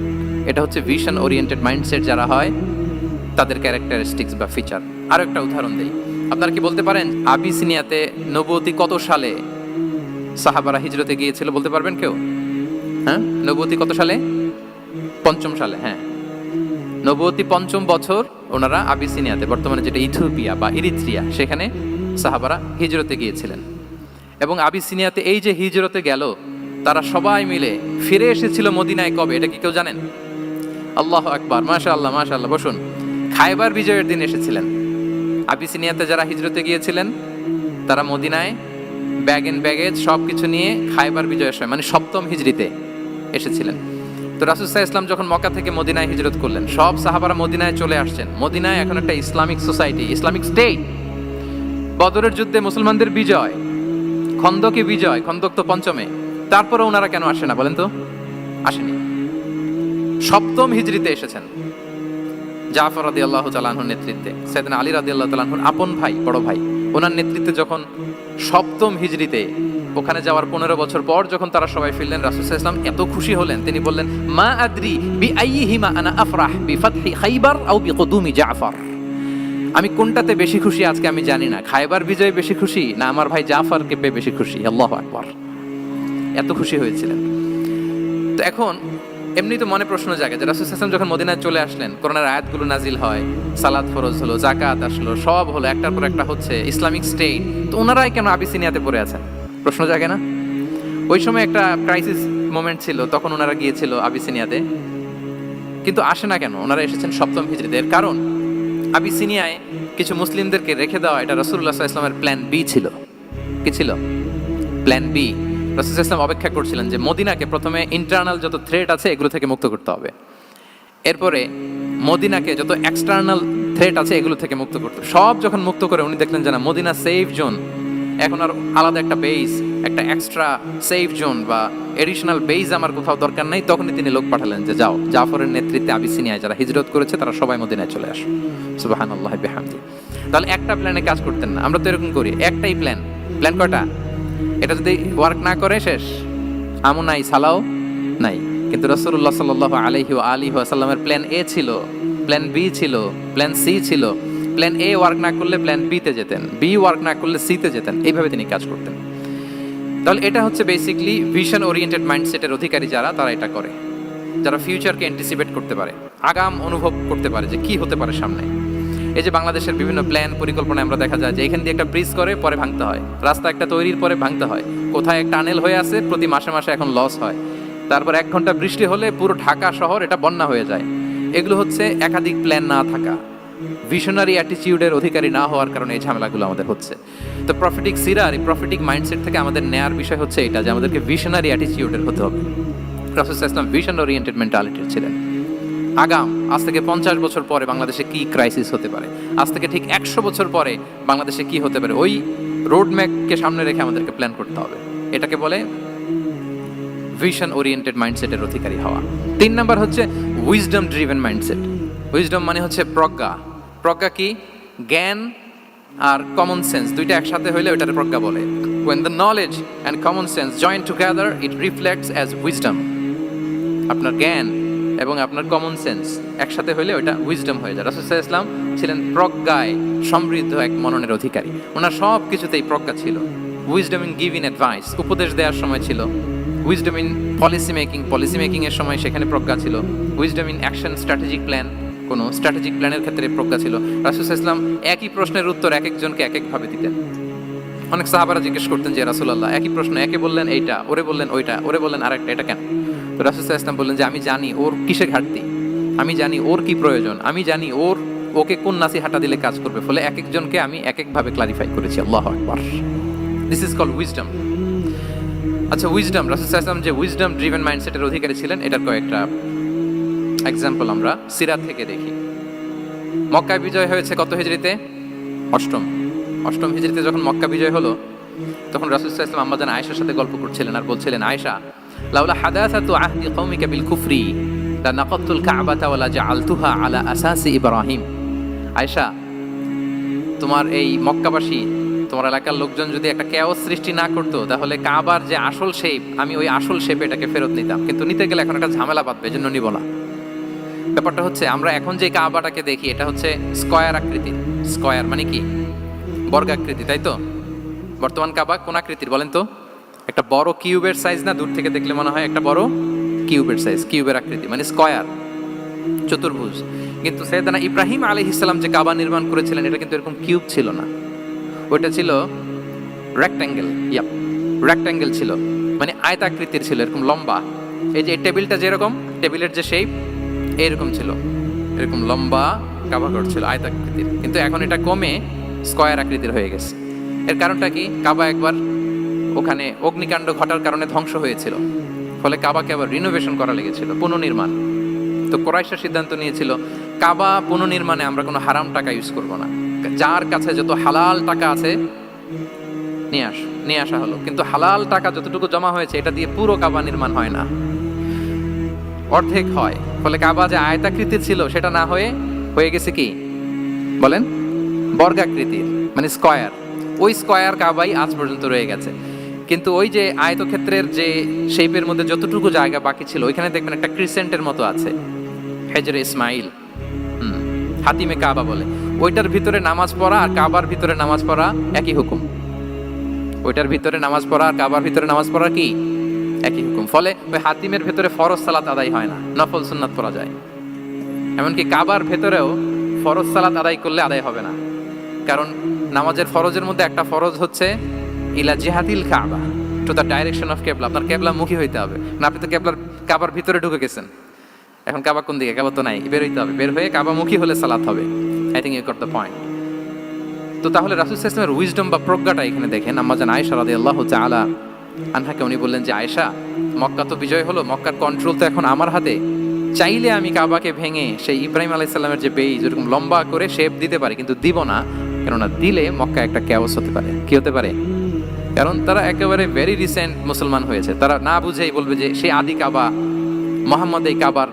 এটা হচ্ছে ভিশন ওরিয়েন্টেড মাইন্ডসেট যারা হয় তাদের ক্যারেক্টারিস্টিক্স বা ফিচার। আরো একটা উদাহরণ দেই, আপনারা কি বলতে পারেন আবিসিনিয়াতে নবুয়তি কত সালে সাহাবারা হিজরতে গিয়েছিল? বলতে পারবেন কেউ? হ্যাঁ, নবুয়তি কত সালে? 5ম সালে। হ্যাঁ, নবুয়তি 5ম বছর ওনারা আবিসিনিয়াতে, বর্তমানে যেটা ইথিওপিয়া বা ইরিত্রিয়া, সেখানে সাহাবারা হিজরতে গিয়েছিলেন। এবং আবিসিনিয়াতে এই যে হিজরতে গেল, তারা সবাই মিলে ফিরে এসেছিল মদিনায় কবে? এটা কি কেউ জানেন? আল্লাহু আকবার, মাশাআল্লাহ মাশাআল্লাহ। বসুন, খায়বার বিজয়ের দিন এসেছিলেন। আবিসিনিয়াতে যারা হিজরতে গিয়েছিলেন তারা মদিনায় ব্যাগ এন্ড ব্যাগেজ সব কিছু নিয়ে খায়বার বিজয়ের সময়, মানে 7ম হিজরিতে এসেছিলেন। তো রাসূল সাল্লাল্লাহু আলাইহি ওয়াসাল্লাম যখন মক্কা থেকে মদিনায় হিজরত করলেন, সব সাহাবারা মদিনায় চলে আসছেন। মদিনায় এখন একটা ইসলামিক সোসাইটি, ইসলামিক স্টেট। বদরের যুদ্ধে মুসলমানদের বিজয়, খন্দকে বিজয়, খন্দক তো 5মে, তারপরে ওনারা কেন আসে না বলেন তো? আসেনি। 7ম হিজরিতে এসেছেন, জাফর রাদিয়াল্লাহু তাআলা আনহুর নেতৃত্বে, সাইয়েদনা আলী রাদিয়াল্লাহু তাআলা আনহুর আপন ভাই, বড় ভাই ওনার নেতৃত্বে যখন সপ্তম হিজরিতে ওখানে যাওয়ার 15 বছর পর যখন তারা সবাই ফিরলেন, রাসূল সাল্লাল্লাহু আলাইহি ওয়াসাল্লাম এত খুশি হলেন, তিনি বললেন, মা আদরি বিআইয়িহিমা আনা আফরাহ বিফাতহি খাইবার আও বিকুদুমি জাফর। আমি কোনটাতে বেশি খুশি আজকে আমি জানি না, খায়বার বিজয়ে বেশি খুশি না আমার ভাই জাফরকে পেয়ে বেশি খুশি। আল্লাহু আকবার, এত খুশি হয়েছিলেন। তো এখন এমনি তো মনে প্রশ্ন জাগে যে রাসূল সাল্লাল্লাহু আলাইহি ওয়াসাল্লাম যখন মদিনায় চলে আসলেন, কোরআনের আয়াতগুলো নাজিল হয়, সালাত ফরজ হলো, যাকাত আসলো, সব হলো, একটার পর একটা হচ্ছে, ইসলামিক স্টেট, তো ওনারাই কেন আবিসিনিয়াতে পড়ে আছেন? প্রশ্ন জাগে না? ওই সময় একটা ক্রাইসিস মোমেন্ট ছিল, তখন ওনারা গিয়েছিল আবিসিনিয়াতে, কিন্তু আসে না কেন? ওনারা এসেছেন সপ্তম হিজরিতে। এর কারণ আবিসিনিয়ায় কিছু মুসলিমদেরকে রেখে দেওয়া এটা রাসূলুল্লাহ সাল্লাল্লাহু আলাইহি ওয়াসাল্লামের প্ল্যান বি ছিল। কি ছিল? Plan B. রাসূল সাল্লাল্লাহু আলাইহি ওয়াসাল্লাম অপেক্ষা করছিলেন যে মদিনাকে প্রথমে ইন্টারনাল যত থ্রেট আছে এগুলো থেকে মুক্ত করতে হবে, এরপরে মদিনাকে যত এক্সটার্নাল থ্রেট আছে এগুলো থেকে মুক্ত করতে। সব যখন মুক্ত করে উনি দেখলেন যে না, মদিনা সেফ জোন, এখন আর আলাদা একটা বেস, একটা এক্সট্রা সেফ জোন বা এডিশনাল বেস আমার কোথাও দরকার নাই, তখনই তিনি লোক পাঠালেন যে যাও, জাফরের নেতৃত্বে আবিসিনিয়ায় যারা হিজরত করেছে তারা সবাই মদিনায় চলে আসো। সুবহানাল্লাহি বিহামদি। তাহলে একটা প্ল্যানে কাজ করতেন না, আমরা তো এরকম করি, একটাই প্ল্যান। প্ল্যান কয়টা? এটা যদি ওয়ার্ক না করে শেষ, আমু নাই, সালাও নাই। কিন্তু রাসূলুল্লাহ সাল্লাল্লাহু আলাইহি ওয়া আলিহি ওয়াসাল্লামের প্ল্যান এ ছিল, প্ল্যান বি ছিল, প্ল্যান সি ছিল। প্ল্যান এ ওয়ার্ক না করলে প্ল্যান বি তে যেতেন, বি ওয়ার্ক না করলে সি তে যেতেন, এইভাবে তিনি কাজ করতেন। তাহলে এটা হচ্ছে বেসিক্যালি ভিশন ওরিয়েন্টেড মাইন্ডসেটের অধিকারী যারা, তারা এটা করে, যারা ফিউচারকে অ্যান্টিসিপেট করতে পারে, আগাম অনুভব করতে পারে যে কি হতে পারে সামনে। এই যে বাংলাদেশের বিভিন্ন প্ল্যান পরিকল্পনা আমরা দেখা যায় যে এখান দিয়ে একটা ব্রিজ করে পরে ভাঙতে হয়, রাস্তা একটা তৈরির পরে ভাঙতে হয়, কোথায় একটা টানেল হয়ে আছে প্রতি মাসে মাসে এখন লস হয়, তারপর 1 ঘন্টা বৃষ্টি হলে পুরো ঢাকা শহর এটা বন্যা হয়ে যায়। এগুলো হচ্ছে একাধিক প্ল্যান না থাকা, ভিশনারি অ্যাটিটিউডের অধিকারী না হওয়ার কারণে এই ঝামেলাগুলো আমাদের হচ্ছে। তো প্রফেটিক সিরার, এই প্রফেটিক মাইন্ডসেট থেকে আমাদের নেয়ার বিষয় হচ্ছে এটা যে আমাদেরকে ভিশনারি অ্যাটিটিউডের হতে হবে। রাসূল সাল্লাল্লাহু আলাইহি ওয়াসাল্লাম ভিশন ওরিয়েন্টেড মেন্টালিটির ছিলেন। আগাম আজ থেকে 50 বছর পরে বাংলাদেশে কি ক্রাইসিস হতে পারে, আজ থেকে ঠিক 100 বছর পরে বাংলাদেশে কি হতে পারে, ওই রোড ম্যাপকে সামনে রেখে আমাদেরকে প্ল্যান করতে হবে। এটাকে বলে ভিশন ওরিয়েন্টেড মাইন্ডসেটের অধিকারী হওয়া। 3 নাম্বার হচ্ছে উইজডম ড্রিভেন মাইন্ডসেট। উইজডম মানে হচ্ছে প্রজ্ঞা। প্রজ্ঞা কি? জ্ঞান আর কমন সেন্স দুইটা একসাথে হইলে ওইটার প্রজ্ঞা বলে। When the knowledge and common sense join together, it reflects as wisdom. আপনার জ্ঞান এবং আপনার কমন সেন্স একসাথে হইলে ওইটা উইজডম হয়ে যায়। রাসূল সাল্লাল্লাহু আলাইহি ওয়াসাল্লাম ছিলেন প্রজ্ঞায় সমৃদ্ধ এক মননের অধিকারী। ওনার সব কিছুতেই প্রজ্ঞা ছিল। উইজডম ইন গিভিং অ্যাডভাইস, উপদেশ দেওয়ার সময় ছিল। উইজডম ইন পলিসি মেকিং এর সময় সেখানে প্রজ্ঞা ছিল। Wisdom in action, strategic plan, কোনো স্ট্র্যাটেজিক প্ল্যানের ক্ষেত্রে প্রজ্ঞা ছিল। রাসূল সাল্লাল্লাহু আলাইহি ওয়াসাল্লাম একই প্রশ্নের উত্তর এক একজনকে এক একভাবে দিতেন। অনেক সাহাবারা জিজ্ঞেস করতেন যে রাসূলুল্লাহ একই প্রশ্ন, একে বললেন এইটা, ওরে বললেন ওইটা, ওরে বললেন আরেকটা, এটা কেন? তো রাসূল সাল্লাল্লাহু আলাইহি ওয়াসাল্লাম বললেন যে আমি জানি ওর কিসে ঘাটতি, আমি জানি ওর কি প্রয়োজন, আমি জানি ওকে কোন নাসিহাটা দিলে কাজ করবে, ফলে এক একজনকে আমি এক একভাবে ক্লারিফাই করেছি। আল্লাহু আকবার। This is called wisdom. আচ্ছা, উইজডম, রাসূল সাল্লাল্লাহু আলাইহি ওয়াসাল্লাম যে উইজডম ড্রিভেন মাইন্ডসেটের অধিকারী ছিলেন, এটার কয়েকটা এক্সাম্পল আমরা সিরাত থেকে দেখি। মক্কা বিজয় হয়েছে কত হিজরিতে? অষ্টম হিজরিতে যখন মক্কা বিজয় হলো, তখন রাসূল সাল্লাল্লাহু আলাইহি ওয়াসাল্লাম আম্মা জান আয়েশার সাথে গল্প করছিলেন আর বলছিলেন, আয়েশা, লাউলা হাদাসাতু আহদি কওমিকা বিল কুফরি লা নাকাতুল কাবাতা ওয়া লা জাআলতুহা আলা আসাসি ইব্রাহিম। আয়েশা, তোমার এই মক্কাবাসী, তোমার এলাকার লোকজন যদি একটা কেওস সৃষ্টি না করতো, তাহলে কাবার যে আসল শেপ, আমি ওই আসল শেপে এটাকে ফেরত নিতাম, কিন্তু নিতে গেলে এখন একটা ঝামেলা বাঁধবে, এজন্য নিব না। ব্যাপারটা হচ্ছে আমরা এখন যে কাবাটাকে দেখি এটা হচ্ছে স্কয়ার আকৃতির। স্কয়ার মানে কি? বর্গাকৃতি, তাই তো? বর্তমান কাবা কোন আকৃতির বলেন তো? একটা বড় কিউবের সাইজ না? দূর থেকে দেখলে মনে হয় একটা বড় কিউবের সাইজ, কিউবের আকৃতি মানে স্কয়ার, চতুর্ভুজ। কিন্তু সাইয়েদনা ইব্রাহিম আলাইহিস সালাম যে কাবা নির্মাণ করেছিলেন এটা কিন্তু এরকম কিউব ছিল না, ওটা ছিল রেক্ট্যাঙ্গেল। রেক্ট্যাঙ্গেল ছিল মানে আয়তাকৃতির ছিল, এরকম লম্বা। এই যে টেবিলটা যেরকম, টেবিলের যে শেপ এরকম ছিল, এরকম লম্বা কাবাঘর ছিল আয়তাকৃতির। কিন্তু এখন এটা কমে স্কয়ার আকৃতির হয়ে গেছে। এর কারণটা কি? কাবা একবার ওখানে অগ্নিকাণ্ড ঘটার কারণে ধ্বংস হয়েছিল, ফলে কাবাকে আবার রিনোভেশন করা লেগেছিল, পুনর্নির্মাণ। তো কুরাইশরা সিদ্ধান্ত নিয়েছিল কাবা পুনর্নির্মাণে আমরা কোনো হারাম টাকা ইউজ করব না, যার কাছে যত হালাল টাকা আছে নিয়ে আসা হলো। কিন্তু হালাল টাকা যতটুকু জমা হয়েছে এটা দিয়ে পুরো কাবা নির্মাণ হয় না, অর্ধেক হয়। ফলে কাবা যে আয়তাকৃতির ছিল সেটা না হয়ে গেছে কি বলেন? বর্গাকৃতির মানে স্কয়ার। ওই স্কয়ার কাবাই আজ পর্যন্ত রয়ে গেছে। কিন্তু ওই যে আয়তক্ষেত্রের যে শেপের মধ্যে যতটুকু জায়গা বাকি ছিল ওইখানে দেখবেন একটা ক্রিসেন্টের মতো আছে, হেজরে ইসমাইল, হাতিমে কাবা বলে। ওইটার ভিতরে নামাজ পড়া আর কাবার ভিতরে নামাজ পড়া একই হুকুম। ওইটার ভিতরে নামাজ পড়া আর কাবার ভিতরে নামাজ পড়া কি একই হুকুম। ফলে ওই হাতিমের ভেতরে ফরজ সালাত আদায় হয় না, নফল সুন্নাত পড়া যায়। এমনকি কাবার ভেতরেও ফরজ সালাত আদায় করলে আদায় হবে না, কারণ নামাজের ফরজের মধ্যে একটা ফরজ হচ্ছে ইলা জিহাদিল কাবা, টু দ্য ডাইরেকশন অফ কেবলা। আপনার কেবলা মুখী হইতে হবে না, আপনি তো কাবার ভিতরে ঢুকে গেছেন, এখন কাবা কোন দিকে? কাবা তো নাই, বের হইতে হবে, বের হয়ে কাবা মুখী হলে সালাত হবে। I think you got the point. তো তাহলে রাসূল সাল্লাল্লাহু আলাইহি ওয়াসাল্লামের উইজডম বা প্রজ্ঞাটা এখানে দেখেন। আম্মা জান আয়েশা রাদিয়াল্লাহু তাআলা আনহাকে উনি বললেন যে আয়েশা, মক্কা তো বিজয় হলো, মক্কার কন্ট্রোল তো এখন আমার হাতে, চাইলে আমি কাবাকে ভেঙে সেই ইব্রাহিম আলাইহিস সালামের যে বেইজ ওরকম লম্বা করে শেপ দিতে পারি, কিন্তু দিব না, কেননা দিলে মক্কা একটা ক্যাওস হতে পারে। কি হতে পারে? কারণ তারা একেবারে ভেরি রিসেন্ট মুসলমান হয়েছে, তারা না বুঝেই বলবে যে সেই আদি কাবা, মোহাম্মদ এই কাবার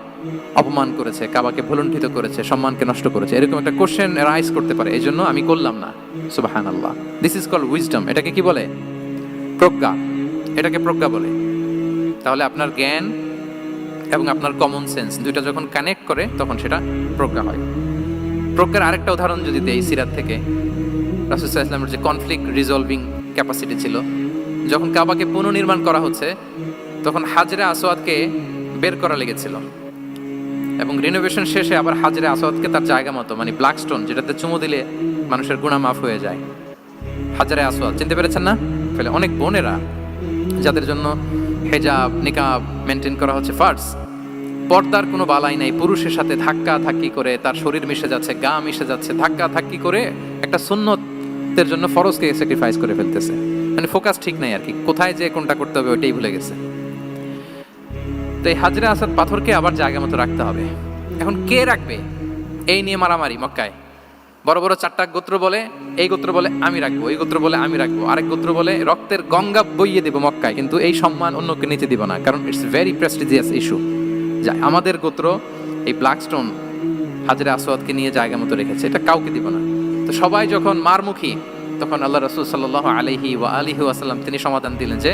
অপমান করেছে, কাবাকে ভুলুণ্ঠিত করেছে, সম্মানকে নষ্ট করেছে, এরকম একটা কোশ্চেন রাইজ করতে পারে। এই জন্য আমি করলাম না। সুবহানাল্লাহ, দিস ইজ কল্ড উইজডম। এটাকে কি বলে? প্রজ্ঞা। এটাকে প্রজ্ঞা বলে। তাহলে আপনার জ্ঞান এবং আপনার কমন সেন্স দুইটা যখন কানেক্ট করে তখন সেটা প্রজ্ঞা হয়। প্রজ্ঞার আরেকটা উদাহরণ যদি দেই সিরাত থেকে, রাসূল সাল্লাল্লাহু আলাইহি ওয়াসাল্লামের যে কনফ্লিক্ট রিজলভিং ক্যাপাসিটি ছিল, যখন কাবাকে পুনর্নির্মাণ করা হচ্ছে তখন হাজরে আসওয়াদকে বের করা লেগেছিল, এবং রিনোভেশন শেষে আবার হাজরে আসওয়াদকে তার জায়গা মতো, মানে ব্ল্যাক স্টোন যেটাতে চুমু দিলে মানুষের গুনাহ মাফ হয়ে যায়, হাজরে আসওয়াদ, চিনতে পেরেছেন না? ফলে অনেক বোনেরা যাদের জন্য হেজাব নিকাব মেনটেন করা হচ্ছে ফার্স, পর্দার কোনো বালাই নাই, পুরুষের সাথে ধাক্কা ধাক্কি করে তার শরীর মিশে যাচ্ছে, গা মিশে যাচ্ছে, ধাক্কা ধাক্কি করে একটা সুন্নতের জন্য ফরজকে স্যাক্রিফাইস করে ফেলতেছে। মানে ফোকাস ঠিক নাই আর কি, কোথায় যে কোনটা করতে হবে ওইটাই ভুলে গেছে। তো এই হাজরে আসওয়াদ পাথরকে আবার জায়গা মতো রাখতে হবে। এখন কে রাখবে? এই নিয়ে মারামারি মক্কায়। বড় বড় চারটা গোত্র বলে, এই গোত্র বলে আমি রাখবো, এই গোত্র বলে আমি রাখবো, আরেক গোত্র বলে রক্তের গঙ্গা বইয়ে দেবো মক্কায়, কিন্তু এই সম্মান অন্যকে নিতে দিব না, কারণ ইটস ভেরি প্রেস্টিজিয়াস ইস্যু। যা আমাদের গোত্র এই ব্ল্যাক স্টোন হাজরে আসওয়াদকে নিয়ে জায়গা মতো রেখেছে, এটা কাউকে দিব না। তো সবাই যখন মারমুখী, তখন আল্লাহ রাসূল সাল্লাল্লাহু আলাইহি ওয়াসাল্লাম তিনি সমাধান দিলেন যে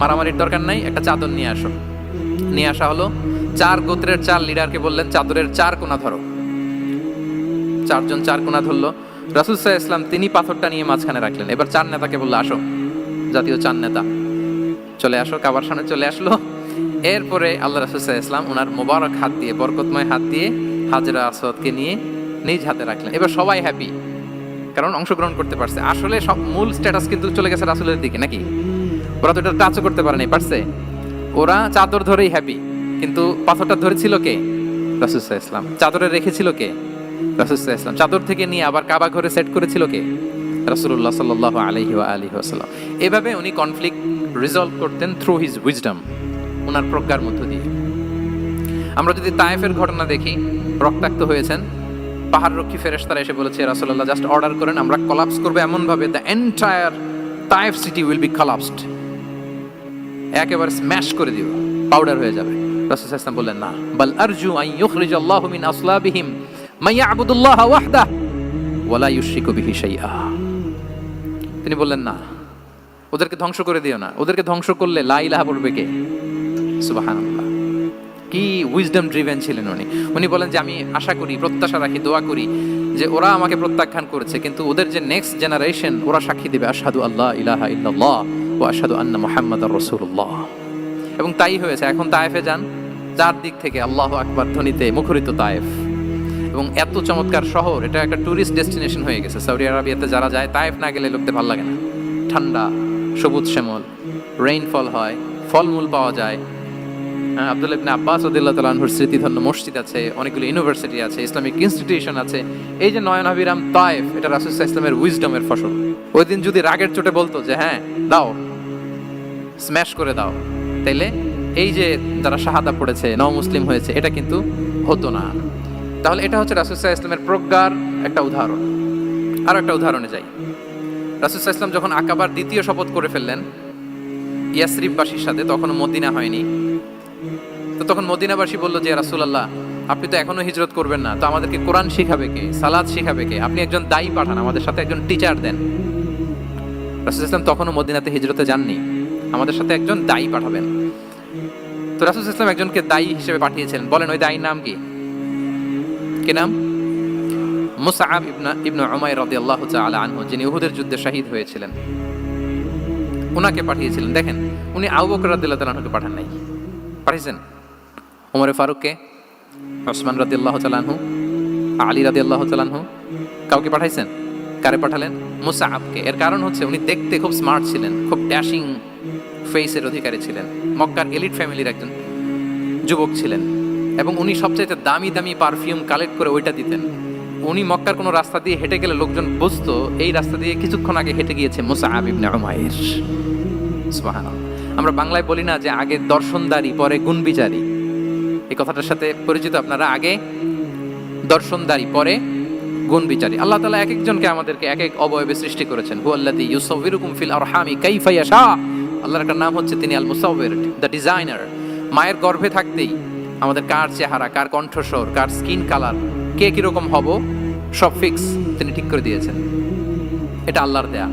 মারামারির দরকার নাই, একটা চাদর নিয়ে আসো। নিয়ে আসা হলো। 4 গোত্রের 4 লিডারকে বললেন চাদরের 4 কোণা ধরো। 4 জন 4 কোণা ধরলো। রাসূল সাল্লাল্লাহু আলাইহি ওয়াসাল্লাম তিনি পাথরটা নিয়ে মাঝখানে রাখলেন। এবার 4 নেতাকে বললো আসো, জাতীয় 4 নেতা চলে আসো, কাবার সামনে চলে আসলো। এরপরে আল্লাহ রাসূল সাল্লাল্লাহু আলাইহি ওয়াসাল্লাম ওনার মোবারক হাত দিয়ে, বরকতময় হাত দিয়ে হাজরে আসওয়াদকে নিয়ে নিজ হাতে রাখলেন। এবার সবাই হ্যাপি, কারণ অংশগ্রহণ করতে পারছে। আসলে সব মূল স্ট্যাটাস কিন্তু চলে গেছে রাসূলের দিকে, নাকি? ওরা তো এটা টাচও করতে পারে নাই, পারছে? ওরা চাদর ধরেই হ্যাপি, কিন্তু পাথরটা ধরেছিল কে? রাসূল সাল্লাল্লাহু আলাইহি ওয়াসাল্লাম। চাদরে রেখেছিল কে? রাসূল সাল্লাল্লাহু আলাইহি ওয়াসাল্লাম। চাদর থেকে নিয়ে আবার কাবা ঘরে সেট করেছিল কে? রাসূলুল্লাহ সাল্লাল্লাহু আলাইহি ওয়াসাল্লাম। এভাবে উনি কনফ্লিক্ট রিজলভ করতেন থ্রু হিজ উইজডম, ওনার প্রজ্ঞার মধ্য দিয়ে। আমরা যদি তায়েফের ঘটনা দেখি, রক্তাক্ত হয়েছেন, পাহাড়রক্ষী ফেরেশতারা এসে বলেছে রাসূলুল্লাহ জাস্ট অর্ডার করেন, আমরা কলাপস করব এমন ভাবে the entire Taif city will be collapsed, একেবারে স্ম্যাশ করে দিব, পাউডার হয়ে যাবে। রাসূল সাল্লাল্লাহু আলাইহি ওয়াসাল্লাম বললেন না, বাল আরজু আন ইউখরিজাল্লাহু মিন আসলাবিহিম মান ইয়াবুদুল্লাহ ওয়াহদাহু ওয়া লা ইউশরিকু বিহি শাইআ। তিনি বললেন না, ওদেরকে ধ্বংস করে দিও না, ওদেরকে ধ্বংস করলে লা ইলাহা পড়বে কে? সুবহানাল্লাহ। কি উইজডম ড্রিভেন ছিলেন উনি। উনি বলেন যে আমি আশা করি, প্রত্যাশা রাখি, দোয়া করি যে ওরা আমাকে প্রত্যাখ্যান করেছে, কিন্তু ওদের যে নেক্সট জেনারেশন ওরা সাক্ষী দিবে আশহাদু আল্লা ইলাহা ইল্লাল্লাহ ওয়া আশহাদু আন্না মুহাম্মাদার রাসূলুল্লাহ। এবং তাই হয়েছে। এখন তায়েফে যান, চারদিক থেকে আল্লাহু আকবার ধ্বনিতে মুখরিত তায়েফ, এবং এত চমৎকার শহর, এটা একটা টুরিস্ট ডেস্টিনেশন হয়ে গেছে। সৌদি আরবিয়াতে যারা যায়, তায়েফ না গেলে লোকদের ভালো লাগে না। ঠান্ডা, সবুজ শ্যামল, রেইনফল হয়, ফলমূল পাওয়া যায়। আব্দুল্লাহ ইবনে আব্বাস রাদিয়াল্লাহু তাআলা আনহুর স্মৃতিধন্য মসজিদ আছে, অনেকগুলো ইউনিভার্সিটি আছে, ইসলামিক ইনস্টিটিউশন আছে। এই যে নয়নাভিরাম তায়েফ, এটা রাসূল সাল্লাল্লাহু আলাইহি ওয়াসাল্লামের উইজডমের ফসল। ওই দিন যদি রাগের চোটে বলতো যে হ্যাঁ দাও, স্ম্যাশ করে দাও, তাইলে এই যে যারা শাহাদা পড়েছে, মুসলিম হয়েছে, এটা কিন্তু হতো না। তাহলে এটা হচ্ছে রাসূল সাল্লাল্লাহু আলাইহি ওয়াসাল্লামের প্রজ্ঞার একটা উদাহরণ। আরো একটা উদাহরণে যাই। রাসূল সাল্লাল্লাহু আলাইহি ওয়াসাল্লাম যখন আকাবার দ্বিতীয় শপথ করে ফেললেন ইয়াসরিববাসীর সাথে, তখনও মদিনা হয়নি। তো তখন মদিনাবাসী বলল যে রাসূলুল্লাহ, আপনি তো এখনো হিজরত করবেন না, তো আমাদেরকে কোরআন শিখাবে কে, সালাত শিখাবে কে? আপনি একজন দায়ী পাঠান, আমাদের সাথে একজন টিচার দেন। রাসূল ইসলাম তখনও মদিনাতে হিজরতে যাননি। আমাদের সাথে একজন দায়ী পাঠাবেন। তো রাসূল ইসলাম একজনকে দায়ী হিসেবে পাঠিয়েছিলেন। বলেন ওই দায়ীর নাম কি? কি নাম? মুসআব ইবনে উমাইর রাদিয়াল্লাহু তাআলা আনহু, যিনি উহুদের যুদ্ধে শহীদ হয়েছিলেন, উনাকে পাঠিয়েছিলেন। দেখেন, উনি আবু বকর রাদিয়াল্লাহু তাআলা আনহুকে পাঠান নাই, পাঠিয়েছেন ওমর ফারুককে, ওসমান রাদিয়াল্লাহু তাআলা আনহু, আলী রাদিয়াল্লাহু তাআলা আনহু, কাউকে পাঠাইছেন? কারে পাঠালেন? মুসআবকে। এর কারণ হচ্ছে উনি দেখতে খুব স্মার্ট ছিলেন, খুব ড্যাশিং ফেসের অধিকারী ছিলেন, মক্কার এলিট ফ্যামিলির একজন যুবক ছিলেন, এবং উনি সবচাইতে দামি দামি পারফিউম কালেক্ট করে ওইটা দিতেন। উনি মক্কার কোনো রাস্তা দিয়ে হেঁটে গেলে লোকজন বুঝতো এই রাস্তা দিয়ে কিছুক্ষণ আগে হেঁটে গিয়েছে মুসআব ইবনে উমাইর। সুবহানাল্লাহ। আমরা বাংলায় বলি না যে আগে দর্শনদারি পরে গুণবিচারী? এই কথাটার সাথে পরিচিত আপনারা? আগে দর্শনদারি পরে গুণবিচারী। আল্লাহ তাআলা এক একজনকে আমাদেরকে এক এক অবয়বে সৃষ্টি করেছেন। হুয়াল্লাযী ইউসাউবিরুকুম ফিল আরহামি কাইফা ইয়াশা। আল্লাহর একটা নাম হচ্ছে তিনি আল মুসাউবির, দ্য ডিজাইনার। মায়ের গর্ভে থাকতেই আমাদের কার চেহারা, কার কণ্ঠস্বর, কার স্কিন কালার, কে কিরকম হব, সব ফিক্স তিনি ঠিক করে দিয়েছেন। এটা আল্লাহর দেয়া।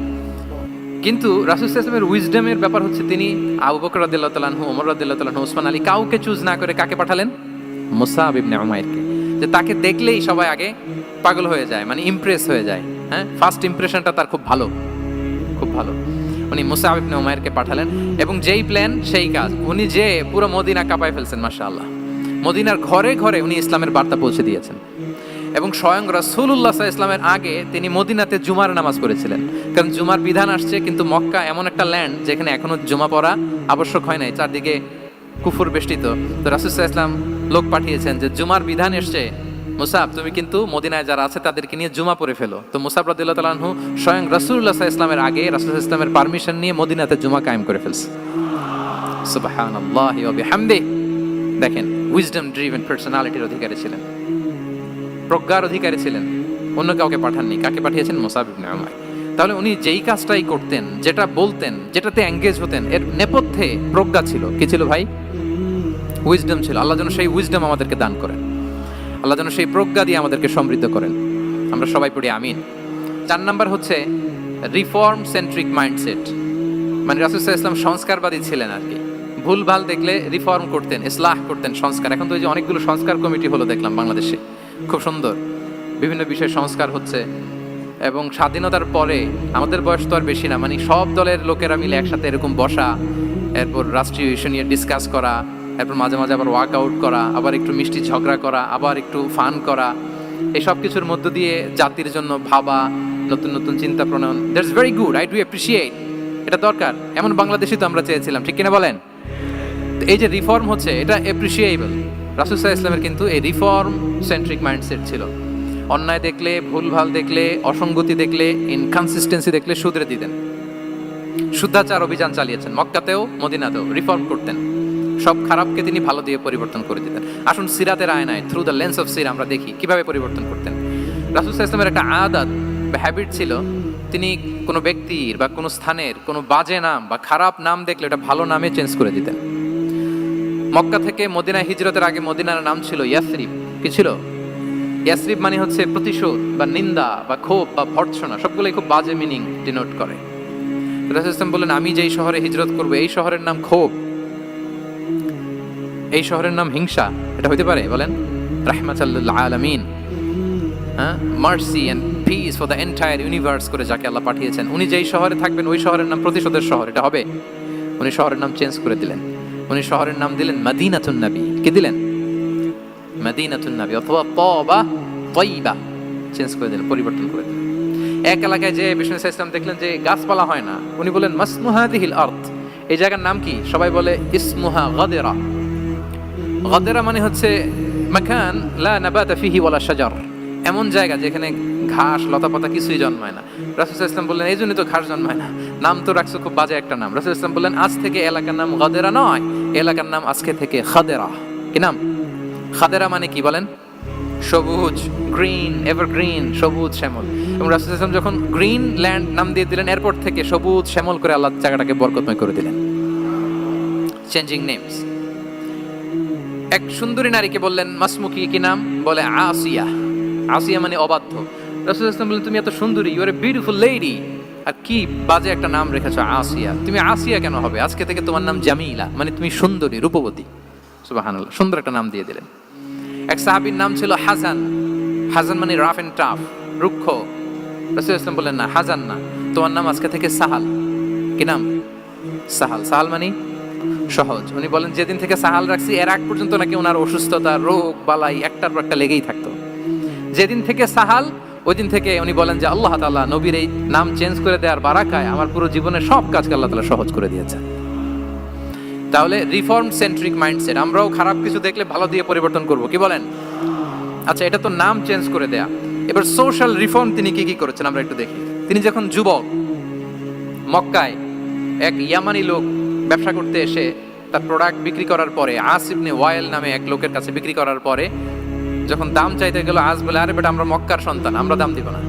কিন্তু রাসূল সাল্লাল্লাহু আলাইহি ওয়াসাল্লামের উইজডমের ব্যাপার হচ্ছে তিনি আবু বকর রাদিয়াল্লাহু তাআলা আনহু, ওমর রাদিয়াল্লাহু তাআলা আনহু, ওসমান আলী কাউকে চুজ না করে কাকে পাঠালেন? মুসআব ইবনে উমাইরকে। যে তাকে দেখলেই সবাই আগে পাগল হয়ে যায়, মানে ইমপ্রেস হয়ে যায়। হ্যাঁ, ফার্স্ট ইমপ্রেশনটা তার খুব ভালো, খুব ভালো। উনি মুসআব ইবনে উমাইরকে পাঠালেন, এবং যেই প্ল্যান সেই কাজ। উনি যে পুরো মদিনা কাঁপায় ফেলছেন মাশাআল্লাহ। মদিনার ঘরে ঘরে উনি ইসলামের বার্তা পৌঁছে দিয়েছেন, এবং স্বয়ং রাসূলুল্লাহ সাল্লাল্লাহু আলাইহি ওয়াসাল্লামের আগে তিনি মদিনাতে জুমার নামাজ পড়েছিলেন। কারণ জুমার বিধান আসছে, কিন্তু মক্কা এমন একটা ল্যান্ড যেখানে এখনো জুমা পড়া আবশ্যক হয় নাই, চারদিকে কুফর বেষ্টিত। তো রাসূল সাল্লাল্লাহু আলাইহি ওয়াসাল্লাম লোক পাঠিয়েছেন যে জুমার বিধান এসছে, মুসাব তুমি কিন্তু মদিনায় যারা আছে তাদেরকে নিয়ে জুমা পড়ে ফেলো। তো মুসাব রাদিয়াল্লাহু তাআলা আনহু স্বয়ং রাসূলুল্লাহ সাল্লাল্লাহু আলাইহি ওয়াসাল্লামের আগে রাসূল সাল্লাল্লাহু আলাইহি ওয়াসাল্লামের পারমিশন নিয়ে মদিনাতে জুমা কায়েম করে ফেলছে। সুবহানাল্লাহি ওয়া বিহামদিহি। দেখেন, উইজডম ড্রিভেন পার্সোনালিটির অধিকারী ছিলেন, প্রজ্ঞার অধিকারী ছিলেন, অন্য কাউকে পাঠাননি। কাকে পাঠিয়েছেন? মুসআব ইবনে উমাইর। তাহলে উনি যেই কাজটাই করতেন, যেটা বলতেন, যেটাতে এঙ্গেজ হতেন, এর নেপথ্যে প্রজ্ঞা ছিল। কি ছিল ভাই? উইজডম ছিল। আল্লাহ যেন সেই উইজডম আমাদেরকে দান করেন, আল্লাহ যেন সেই প্রজ্ঞা দিয়ে আমাদেরকে সমৃদ্ধ করেন। আমরা সবাই পড়ি আমিন। 4 নাম্বার হচ্ছে রিফর্ম সেন্ট্রিক মাইন্ডসেট। মানে রাসূল সাল্লাল্লাহু আলাইহি ওয়াসাল্লাম সংস্কারবাদী ছিলেন আর কি। ভুল ভাল দেখলে রিফর্ম করতেন, ইসলাহ করতেন, সংস্কার। এখন তো এই যে অনেকগুলো সংস্কার কমিটি হলো দেখলাম বাংলাদেশে, খুব সুন্দর বিভিন্ন বিষয়ে সংস্কার হচ্ছে। এবং স্বাধীনতার পরে আমাদের বয়স তো আর বেশি না, মানে সব দলের লোকেরা মিলে একসাথে এরকম বসা, এরপর রাষ্ট্রীয় ইস্যু নিয়ে ডিসকাস করা, এরপর মাঝে মাঝে আবার ওয়ার্কআউট করা, আবার একটু মিষ্টি ঝগড়া করা, আবার একটু ফান করা, এই সব কিছুর মধ্য দিয়ে জাতির জন্য ভাবা, নতুন নতুন চিন্তা প্রণয়ন। That's very good, I do appreciate. এটা দরকার। এমন বাংলাদেশই তো আমরা চেয়েছিলাম, ঠিক কিনা বলেন? এই যে রিফর্ম হচ্ছে, এটা অ্যাপ্রিসিয়েবল। রাসূল সাল্লাল্লাহু আলাইহি ওয়াসাল্লামের কিন্তু এই রিফর্ম সেন্ট্রিক মাইন্ডসেট ছিল। অন্যায় দেখলে, ভুলভাল দেখলে, অসঙ্গতি দেখলে, ইনকনসিস্টেন্সি দেখলে শুধরে দিতেন। শুদ্ধাচার অভিযান চালিয়েছেন মক্কাতেও মদিনাতেও, রিফর্ম করতেন। সব খারাপকে তিনি ভালো দিয়ে পরিবর্তন করে দিতেন। আসুন সিরাতের আয়নায়, থ্রু দ্য লেন্স অফ সিরা আমরা দেখি কিভাবে পরিবর্তন করতেন। রাসূল সাল্লাল্লাহু আলাইহি ওয়াসাল্লামের একটা আদত বা হ্যাবিট ছিল, তিনি কোনো ব্যক্তির বা কোনো স্থানের কোনো বাজে নাম বা খারাপ নাম দেখলে এটা ভালো নামে চেঞ্জ করে দিতেন। মক্কা থেকে মদিনায় হিজরতের আগে মদিনার নাম ছিল ইয়াসরিব। কি ছিল? ইয়াসরিব মানে হচ্ছে প্রতিশোধ বা নিন্দা বা ক্ষোভ বা ভর্ৎসনা, সবগুলোই খুব বাজে মিনিং ডিনোট করে। রাসূল সাল্লাল্লাহু আলাইহি ওয়াসাল্লাম বললেন, আমি যেই শহরে হিজরত করব এই শহরের নাম ক্ষোভ, এই শহরের নাম হিংসা। এটা হইতে পারে? বলেন। রাহমাতাল লিল আলামিন, mercy and peace for the entire universe করে যাকে আল্লাহ পাঠিয়েছেন, উনি যেই শহরে থাকবেন ওই শহরের নাম প্রতিশোধের শহর। এটা হবে? উনি শহরের নাম চেঞ্জ করে দিলেন। উনি শহরের নাম দিলেন মদিনাতুন নবী। কি দিলেন? মদিনাতুন নবী, অথবা তাবা তাইবা, চেঞ্জ করে দিলেন, পরিবর্তন করে দিলেন। এক এলাকায় যে বিষ্ণু ইসলাম দেখলেন যে গাছপালা হয় না, উনি বলেন মাসমু হাদিহিল আরদ, এই জায়গার নাম কি? সবাই বলে ইসমুহা গাদেরা। গাদেরা মানে হচ্ছে মাকান লা নাবাতা ফিহি ওয়ালা শাজার, এমন জায়গা যেখানে ঘাস লতাপাতা কিছুই জন্মায় না। রাসূল সাল্লাল্লাহু আলাইহি ওয়াসাল্লাম বললেন, এই জন্যই তো ঘাস জন্মায় না, নাম তো রাখছো খুব বাজে একটা নাম। রাসূল সাল্লাল্লাহু আলাইহি ওয়াসাল্লাম বললেন, আজ থেকে এলাকার নাম গাদেরা নয়, এলাকার নাম আজকে থেকে খাদেরা। কি নাম? খাদেরা মানে কি বলেন? সবুজ, গ্রিন, এভারগ্রিন, সবুজ শ্যামল। এবং রাসূল সাল্লাল্লাহু আলাইহি ওয়াসাল্লাম যখন গ্রিন ল্যান্ড নাম দিয়ে দিলেন, এরপর থেকে সবুজ শ্যামল করে আল্লাহ জায়গাটাকে বরকতময় করে দিলেন। Changing names. এক সুন্দরী নারীকে বললেন মাসমুকি, কি নাম? বলে আসিয়া। আসিয়া মানে অবাধ্য। রাসূল সাল্লাল্লাহু আলাইহি ওয়াসাল্লাম বললেন, তুমি এত সুন্দরী, you are a beautiful lady, আর কি বাজে একটা নাম রেখেছো আসিয়া, তুমি আসিয়া কেন হবে? আজকে থেকে তোমার নাম জামিলা, মানে তুমি সুন্দরী, রূপবতী। সুবহানাল্লাহ, সুন্দর একটা নাম দিয়ে দিলেন। এক সাহাবীর নাম ছিল হাসান। হাসান মানে রাফ এন্ড টাফ, রুক্ষ। রাসূলুল্লাহ সাল্লাল্লাহু আলাইহি ওয়াসাল্লাম বললেন না, হাসান না, তোমার নাম আজকে থেকে সাহাল। কি নাম? সাহাল। সাহাল মানে সহজ। উনি বলেন যেদিন থেকে সাহাল রাখছি এর আগ পর্যন্ত নাকি ওনার অসুস্থতা, রোগ বালাই একটার পর একটা লেগেই থাকতো। যেদিন থেকে সাহাল, ওই দিন থেকে উনি বলেন যে আল্লাহ তাআলা নবীর এই নাম চেঞ্জ করে দেওয়ার বারাকায় আমার পুরো জীবনের সব কাজকে আল্লাহ তাআলা সহজ করে দিয়েছেন। তাহলে রিফর্ম সেন্ট্রিক মাইন্ডসেট, আমরাও খারাপ কিছু দেখলে ভালো দিয়ে পরিবর্তন করব, কি বলেন? আচ্ছা, এটা তো নাম চেঞ্জ করে দেয়া। এবার সোশ্যাল রিফর্ম তিনি কি কি করেছেন আমরা একটু দেখি। তিনি যখন যুবক, মক্কায় এক ইয়ামানি লোক ব্যবসা করতে এসে তার প্রোডাক্ট বিক্রি করার পরে, আস ইবনে ওয়াইল নামে এক লোকের কাছে বিক্রি করার পরে যখন দাম চাইতে গেল, আস বলে আরে বেটা আমরা মক্কার সন্তান, আমরা দাম দিব না।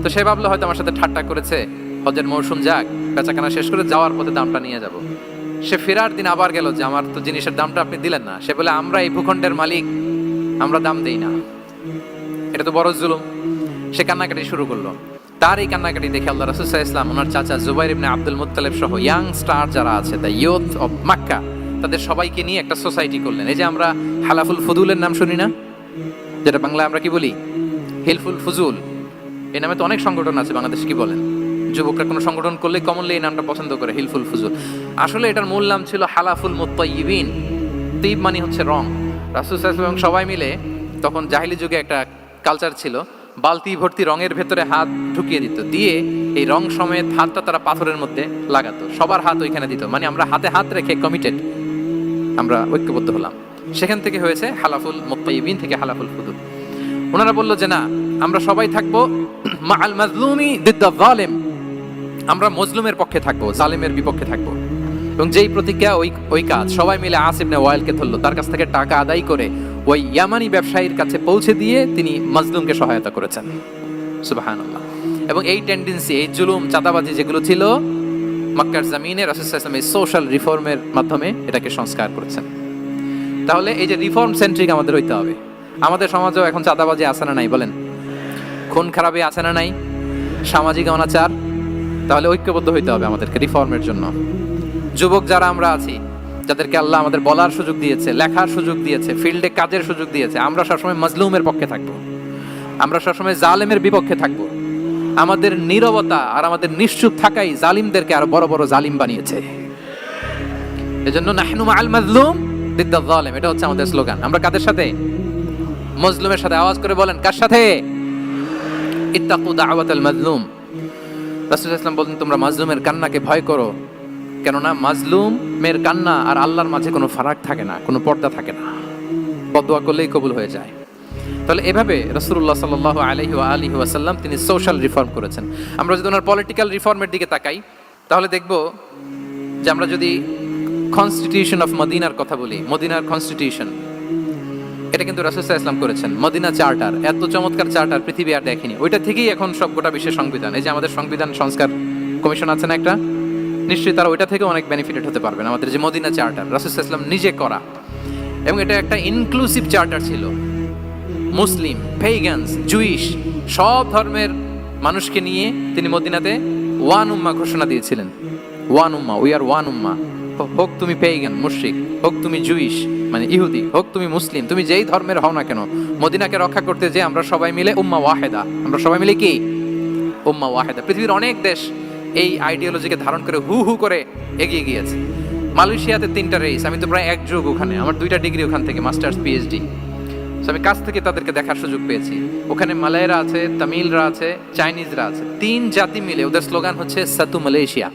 তো সে ভাবলো হয়তো আমার সাথে ঠাট্টা করেছে, হজের মৌসুম যাক, বেচাকেনা শেষ করে যাওয়ার পথে দামটা নিয়ে যাব। সে ফেরার দিন আবার গেল যে আমার তো জিনিসের দামটা আপনি দিলেন না। সে বলে আমরা এই ভূখণ্ডের মালিক, আমরা দাম দেই না। এটা তো বড় জুলুম। সে কান্নাকাটি শুরু করলো। তার এই কান্নাকাটি দেখে আল্লাহ রাসূল সাল্লাল্লাহু আলাইহি ওয়াসাল্লাম, ওনার চাচা জুবাইর ইবনে আব্দুল মুত্তালিব সহ ইয়াং স্টার যারা আছে, দ্য ইয়ুথ অফ মক্কা, তাদের সবাইকে নিয়ে একটা সোসাইটি করলেন। এই যে আমরা হালাফুল ফুজুলের নাম শুনি না, যেটা বাংলায় আমরা কি বলি হিলফুল ফুজুল, এই নামে তো অনেক সংগঠন আছে বাংলাদেশ, কি বলেন? যুবকরা কোনো সংগঠন করলে কমনলি এই নামটা পছন্দ করে, হিলফুল ফুজুল। আসলে এটার মূল নাম ছিল হালাফুল মুত্তাইয়িবিন। তিব মানে হচ্ছে রং। রাসূল সাল্লাল্লাহু আলাইহি ওয়াসাল্লাম সবাই মিলে, তখন জাহিলি যুগে একটা কালচার ছিল, বালতি ভর্তি রঙের ভেতরে হাত ঢুকিয়ে দিত, দিয়ে এই রং সমেত হাতটা তারা পাথরের মধ্যে লাগাতো, সবার হাত ওইখানে দিত, মানে আমরা হাতে হাত রেখে কমিটেড, আমরা ঐক্যবদ্ধ হলাম। সেখান থেকে হয়েছে হালাফুল মুত্তাইয়িবিন থেকে হালাফুল ফুজুল। ওনারা বলল যে না, আমরা সবাই থাকবো মাআল মাজলুমি দিদ্দা যালিম, আমরা মজলুমের পক্ষে থাকবো, জালিমের বিপক্ষে থাকবো। এবং যেই প্রতিজ্ঞা ওই কাজ, সবাই মিলে আস ইবনে ওয়াইলকে ধরলো, তার কাছ থেকে টাকা আদায় করে ওই ইয়ামানি ব্যবসায়ীর কাছে পৌঁছে দিয়ে তিনি মাজলুমকে সহায়তা করেছেন। সুবহানাল্লাহ। এবং এই টেন্ডেন্সি, এই জুলুম, চাঁদাবাজি যেগুলো ছিল মক্কার জমিনে, রাসূল সাল্লাল্লাহু আলাইহি ওয়াসাল্লাম এই সোশ্যাল রিফর্মের মাধ্যমে এটাকে সংস্কার করেছেন। তাহলে এই যে রিফর্ম সেন্ট্রিক আমাদের হইতে হবে। আমাদের সমাজেও এখন চাঁদাবাজি আছে না নাই বলেন? খুন খারাপি আছে না নাই? সামাজিক অনাচার। তাহলে ঐক্যবদ্ধ হইতে হবে আমাদেরকে রিফর্মের জন্য। যুবক যারা আমরা আছি, যাদেরকে আল্লাহ আমাদের বলার সুযোগ দিয়েছে, লেখার সুযোগ দিয়েছে, ফিল্ডে কাজের সুযোগ দিয়েছে, আমরা সবসময় মাজলুমের পক্ষে থাকবো, আমরা সবসময় জালেমের বিপক্ষে থাকবো। আমাদের নীরবতা আর আমাদের নিশ্চুপ থাকাই জালিমদেরকে আরো বড় বড় জালিম বানিয়েছে। এজন্য নাহনু মাআল মাজলুম দিদ্দা যালিম, এটা হচ্ছে আমাদের স্লোগান। আমরা কাদের সাথে? মজলুমের সাথে। আওয়াজ করে বলেন, কার সাথে? ইত্তাকু দাওয়াতাল মাজলুম। রাসূলুল্লাহ সাল্লাল্লাহু আলাইহি ওয়াসাল্লাম বলেন, তোমরা মাজলুমের কান্নাকে ভয় করো, কেননা মাজলুমের কান্না আর আল্লাহর মাঝে কোনো ফারাক থাকে না, কোনো পর্দা থাকে না, বদদোয়া করলেই কবুল হয়ে যায়। তাহলে এভাবে রাসূলুল্লাহ সাল্লাল্লাহু আলাইহি ওয়া আলিহি ওয়াসাল্লাম তিনি সোশ্যাল রিফর্ম করেছেন। আমরা যদি ওনার পলিটিক্যাল রিফর্মের দিকে তাকাই, তাহলে দেখব যে আমরা যদি কনস্টিটিউশন অফ মদিনার কথা বলি, মদিনার কনস্টিটিউশন, এটা কিন্তু রাসূল সাল্লাল্লাহু আলাইহি ওয়াসাল্লাম করেছেন। মদিনা চার্টার, এত চমৎকার চার্টার পৃথিবী আর দেখেনি। ওইটা থেকেই এখন সব গোটা বিশ্বের সংবিধান। এই যে আমাদের সংবিধান সংস্কার কমিশন আছে না একটা, নিশ্চয়ই তারা ওইটা থেকে অনেক বেনিফিটেড হতে পারবেন। আমাদের যে মদিনা চার্টার, রাসূল সাল্লাল্লাহু আলাইহি ওয়াসাল্লাম নিজে করা, এবং এটা একটা ইনক্লুসিভ চার্টার ছিল। মুসলিম, পেগানস, জুইশ, সব ধর্মের মানুষকে নিয়ে তিনি মদিনাতে ওয়ান উম্মাহ ঘোষণা দিয়েছিলেন। One ummah, we are one ummah. হোক তুমি পেগান মুশরিক, হোক তুমি জুইশ মানে ইহুদি, হোক তুমি মুসলিম, তুমি যেই ধর্মের হও না কেন, মদিনাকে রক্ষা করতে যে আমরা সবাই মিলে উম্মাহ ওয়াহেদা, আমরা সবাই মিলে কি উম্মাহ ওয়াহেদা। পৃথিবীর অনেক দেশ এই আইডিওলজিকে ধারণ করে হু হু করে এগিয়ে গিয়েছে। মালয়েশিয়াতে 3টা রেস, আমি তো প্রায় এক যুগ ওখানে, আমার 2টা ডিগ্রি ওখান থেকে, মাস্টার্স পিএইচডি। আমি কাছ থেকে তাদেরকে দেখার সুযোগ পেয়েছি। ওখানে মালয়রা আছে, তামিলরা আছে, চাইনিজরা আছে, 3 জাতি মিলে ওদের স্লোগান হচ্ছে সাতু মালয়েশিয়া।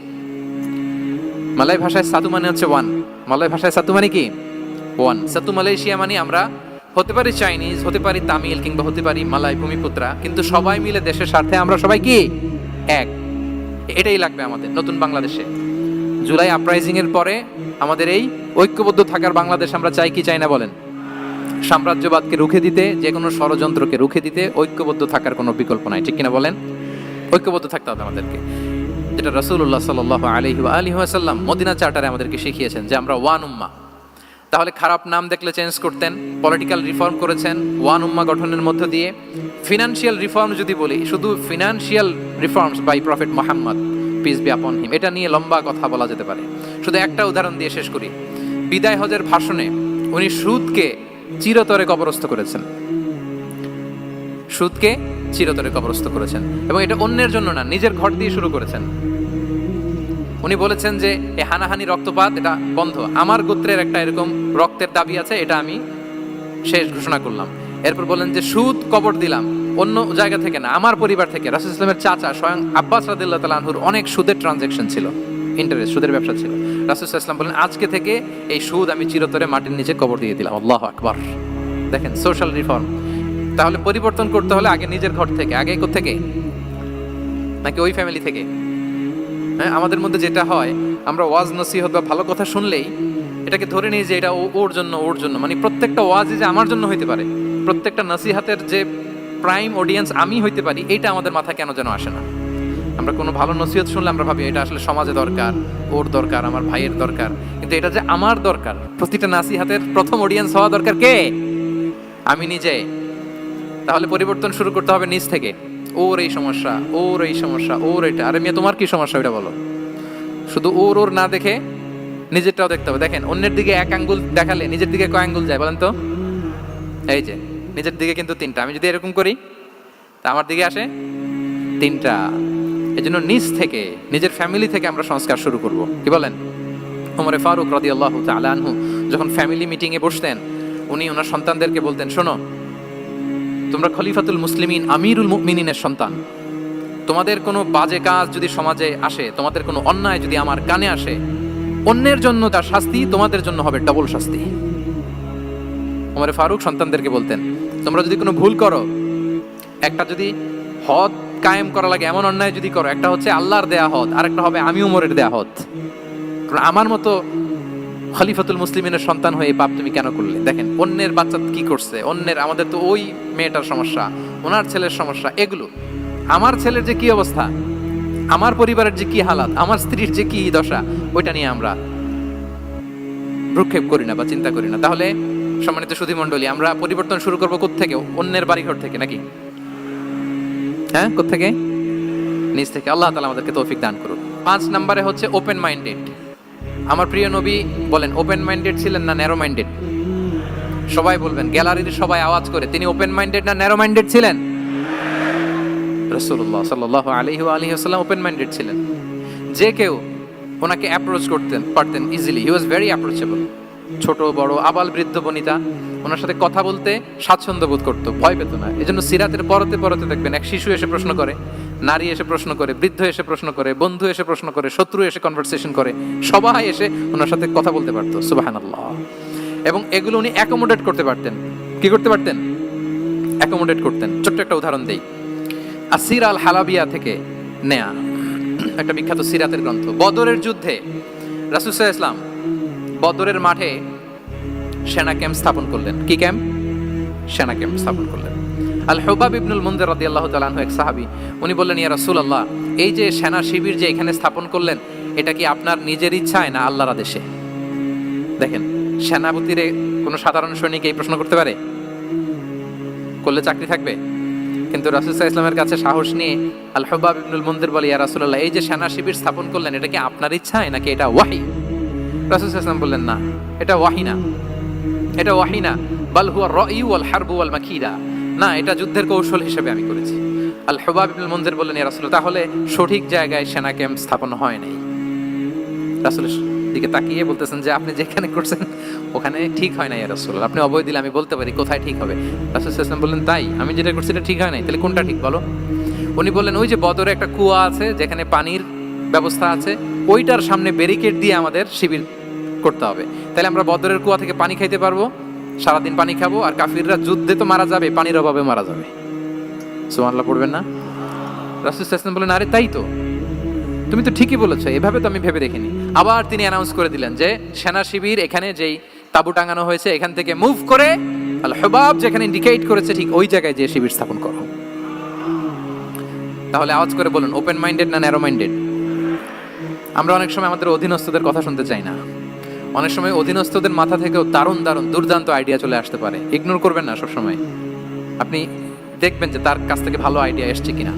মালয় ভাষায় সাতু মানে হচ্ছে ওয়ান, মালয় ভাষায় সাতু মানে কি ওয়ান। সাতু মালয়েশিয়া মানে আমরা হতে পারি চাইনিজ, হতে পারি তামিল, কিংবা হতে পারি মালয় ভূমিপুত্রা, কিন্তু সবাই মিলে দেশের স্বার্থে আমরা সবাই কি এক। এটাই লাগবে আমাদের নতুন বাংলাদেশে। জুলাই আপরাইজিং এর পরে আমাদের এই ঐক্যবদ্ধ থাকার বাংলাদেশ আমরা চাই কি চাই না বলেন? সাম্রাজ্যবাদকে রুখে দিতে, যে কোনো ষড়যন্ত্রকে রুখে দিতে ঐক্যবদ্ধ থাকার কোনো বিকল্প নাই, ঠিক কিনা বলেন? ঐক্যবদ্ধ থাকতে হবে আমাদেরকে, যেটা রাসূলুল্লাহ সাল্লাল্লাহু আলাইহি ওয়া আলিহি ওয়াসাল্লাম মদিনা চার্টারে আমাদেরকে শিখিয়েছেন যে আমরা ওয়ান উম্মাহ। তাহলে খারাপ নাম দেখলে চেঞ্জ করতেন। পলিটিক্যাল রিফর্ম করেছেন ওয়ান উম্মাহ গঠনের মধ্য দিয়ে। ফিনান্সিয়াল রিফর্ম যদি বলি, শুধু financial reforms by prophet Muhammad peace be upon him, এটা নিয়ে লম্বা কথা বলা যেতে পারে। শুধু একটা উদাহরণ দিয়ে শেষ করি। বিদায় হজের ভাষণে উনি সুদকে চিরতরে কবরস্থ করেছেন, সুদকে চিরতরে কবরস্থ করেছেন, এবং এটা অন্যের জন্য না, নিজের ঘর দিয়ে শুরু করেছেন। উনি বলেছেন যে এই হানাহানি রক্তপাত এটা বন্ধ, আমার গোত্রের একটা এরকম রক্তের দাবি আছে, এটা আমি শেষ ঘোষণা করলাম। এরপর বলেন যে সুদ কবর দিলাম, অন্য জায়গা থেকে না, আমার পরিবার থেকে। রাসূল সাল্লাল্লাহু আলাইহি ওয়াসাল্লামের চাচা স্বয়ং আব্বাস রাদিয়াল্লাহু তাআলা আনহুর অনেক সুদের ট্রানজাকশন ছিল, ইন্টারেস্ট, সুদের ব্যবসা ছিল। রাসূল সাল্লাল্লাহু আলাইহি ওয়াসাল্লাম বলেন আজকে থেকে এই সুদ আমি চিরতরে মাটির নিচে কবর দিয়ে দিলাম। আল্লাহু আকবার। দেখেন সোশ্যাল রিফর্ম। তাহলে পরিবর্তন করতে হলে আগে নিজের ঘর থেকে, আগে কোত্থেকে, নাকি ওই ফ্যামিলি থেকে? হ্যাঁ, আমাদের মধ্যে যেটা হয়, আমরা ওয়াজ নসিহত বা ভালো কথা শুনলেই এটাকে ধরে নিই যে এটা ওর জন্য, ওর জন্য, মানে প্রত্যেকটা ওয়াজই যে আমার জন্য হইতে পারে, প্রত্যেকটা নসিহাতের যে প্রাইম অডিয়েন্স আমি হইতে পারি, এইটা আমাদের মাথায় কেন যেন আসে না। আমরা কোনো ভালো নসিহত শুনলে আমরা ভাবি এটা আসলে সমাজে দরকার, ওর দরকার, আমার ভাইয়ের দরকার, কিন্তু এটা যে আমার দরকার, প্রতিটা নসিহাতের প্রথম অডিয়েন্স হওয়া দরকার কে? আমি নিজে। তাহলে পরিবর্তন শুরু করতে হবে নিজ থেকে। ওর এই সমস্যা, ওর এই সমস্যা, ওর এটা, আরে মিয়া তোমার কি সমস্যা ওইটা বলো। শুধু ওর ওর না দেখে নিজেরটাও দেখতে হবে। দেখেন অন্যের দিকে এক আঙ্গুল দেখালে নিজের দিকে কয় আঙ্গুল যায় বলেন তো? এই যে নিজের দিকে কিন্তু তিনটা। আমি যদি এরকম করি তা আমার দিকে আসে তিনটা। এই জন্য নিজ থেকে, নিজের ফ্যামিলি থেকে আমরা সংস্কার শুরু করব। কি বলেন? ওমরে ফারুক রাদিয়াল্লাহু তাআলা আনহু যখন ফ্যামিলি মিটিং এ বসতেন, উনি ওনার সন্তানদেরকে বলতেন, শোনো, তোমরা খলিফাতুল মুসলিমিন, আমিরুল মুমিনিনের সন্তান। তোমাদের কোনো বাজে কাজ যদি সমাজে আসে, তোমাদের কোনো অন্যায় যদি আমার কানে আসে, অন্যের জন্য তার শাস্তি তোমাদের জন্য হবে ডবল শাস্তি। ওমরে ফারুক সন্তানদেরকে বলতেন, তোমরা যদি কোনো ভুল করো, একটা যদি হদ কায়েম করা লাগে এমন অন্যায় যদি করো, একটা হচ্ছে আল্লাহর দেয়া হদ, আর একটা হবে আমি উমরের দেয়া হদ। কারণ আমার মতো খলিফাতুল মুসলিমিনের সন্তান হয়ে পাপ তুমি কেন করলে? দেখেন অন্যের বাচ্চা কি করছে, অন্যের, আমাদের তো ওই মেয়েটার সমস্যা, ওনার ছেলের সমস্যা, এগুলো আমার ছেলের যে কি অবস্থা, আমার পরিবারের যে কি হালাত, আমার স্ত্রীর যে কি দশা, ওইটা নিয়ে আমরা ভ্রুক্ষেপ করি না বা চিন্তা করি না। তাহলে সম্মানিত সুধীমণ্ডলী, আমরা পরিবর্তন শুরু করবো কোত্থেকে? অন্যের বাড়িঘর থেকে নাকি? হ্যাঁ, কোত্থেকে? নিজ থেকে। আল্লাহ তাআলা আমাদেরকে তৌফিক দান করুন। 5 নম্বরে হচ্ছে ওপেন মাইন্ডেড। আমার প্রিয় নবী বলেন ওপেন মাইন্ডেড ছিলেন না ন্যারো মাইন্ডেড? সবাই বলবেন, গ্যালারির সবাই আওয়াজ করে, তিনি ওপেন মাইন্ডেড না ন্যারো মাইন্ডেড ছিলেন? রাসূলুল্লাহ সাল্লাল্লাহু আলাইহি ওয়া আলিহি ওয়াসাল্লাম ওপেন মাইন্ডেড ছিলেন। যে কেউ ওনাকে অ্যাপ্রোচ করতেন পারতেন easily, he was very approachable. ছোট বড় আবাল বৃদ্ধ বনিতা ওনার সাথে কথা বলতে স্বাচ্ছন্দ্য বোধ করতো, ভয় পেত না। এজন্য সিরাতের পরতে পরতে দেখবেন এক শিশু এসে প্রশ্ন করে, নারী এসে প্রশ্ন করে, বৃদ্ধ এসে প্রশ্ন করে, বন্ধু এসে প্রশ্ন করে, শত্রু এসে কনভারসেশন করে, সবাই এসে ওনার সাথে কথা বলতে পারতো। সুবহানাল্লাহ। এবং এগুলো উনি অ্যাকোমোডেট করতে পারতেন। কি করতে পারতেন? অ্যাকোমোডেট করতেন। ছোট্ট একটা উদাহরণ দেই, আসির আল হালাবিয়া থেকে নেয়া একটা বিখ্যাত সিরাতের গ্রন্থ। বদরের যুদ্ধে রাসূল সাল্লাল্লাহু আলাইহি ওয়াসাল্লাম বদরের মাঠে সেনা ক্যাম্প স্থাপন করলেন। কি ক্যাম্প? সেনা ক্যাম্প স্থাপন করলেন। আল হুবাব ইবনুল মুনজির রাদিয়াল্লাহু তাআলা আনহু এক সাহাবী, উনি বললেন, ইয়া রাসূলুল্লাহ, এই যে সেনা শিবির যে এখানে স্থাপন করলেন, এটা কি আপনার নিজের ইচ্ছায় না আল্লাহর আদেশে? দেখেন, সেনাপতির কোনো সাধারণ সৈনিক এই প্রশ্ন করতে পারে? করলে চাকরি থাকবে? কিন্তু রাসূল সাল্লাল্লাহু আলাইহি ওয়াসাল্লামের কাছে সাহস নিয়ে আল হুবাব ইবনুল মুনজির বলে, ইয়া রাসূলুল্লাহ, এই যে সেনা শিবির স্থাপন করলেন, এটা কি আপনার ইচ্ছায় নাকি এটা ওয়াহী? রাসূল সাল্লাল্লাহু আলাইহি ওয়াসাল্লাম বললেন, না, এটা ওয়াহী না, এটা ওয়াহী না, বাল হুয়া রাই ওয়াল হারবু ওয়াল মাকিদা, না, এটা যুদ্ধের কৌশল হিসেবে আমি করেছি। আল হুবাব ইবনুল মুনজির বললেন, ইয়া রাসূলুল্লাহ, তাহলে সঠিক জায়গায় সেনা ক্যাম্প স্থাপন হয় নাই। রাসূলের দিকে তাকিয়ে বলতেছেন যে আপনি যেখানে করছেন ওখানে ঠিক হয় না ইয়া রাসূলুল্লাহ, আপনি অবৈ দিলে আমি বলতে পারি কোথায় ঠিক হবে। রাসূল সাল্লাল্লাহু আলাইহি ওয়াসাল্লাম বললেন, তাই? আমি যেটা করছি এটা ঠিক হয় নাই, তাহলে কোনটা ঠিক বলো? উনি বললেন, ওই যে বদরে একটা কুয়া আছে যেখানে পানির ব্যবস্থা আছে, ওইটার সামনে ব্যারিকেড দিয়ে আমাদের শিবির করতে হবে, তাহলে আমরা বদরের কুয়া থেকে পানি খাইতে পারবো, সারাদিন পানি খাবো, আর কাফিররা যুদ্ধে তো মারা যাবে, পানির অভাবে মারা যাবে। সুবহানাল্লাহ পড়বেন না? রাসূল সাল্লাল্লাহু আলাইহি ওয়াসাল্লাম বললেন, আরে তাই তো, তুমি তো ঠিকই বলেছো, এভাবে তো আমি ভেবে দেখিনি। আবার তিনি অ্যানাউন্স করে দিলেন যে সেনা শিবির এখানে যেই তাবু টাঙানো হয়েছে এখান থেকে মুভ করে আল হুবাব যেখানে ইন্ডিকেট করেছে ঠিক ওই জায়গায় যে শিবির স্থাপন করো। তাহলে আওয়াজ করে বলুন, ওপেন মাইন্ডেড না ন্যারো মাইন্ডেড? আমরা অনেক সময় আমাদের অধীনস্থদের কথা শুনতে চাই না, অনেক সময় অধীনস্থদের মাথা থেকেও দারুণ দারুণ দুর্দান্ত আইডিয়া চলে আসতে পারে, ইগনোর করবেন না সবসময়। আপনি দেখবেন যে তার কাছ থেকে ভালো আইডিয়া এসছে কিনা।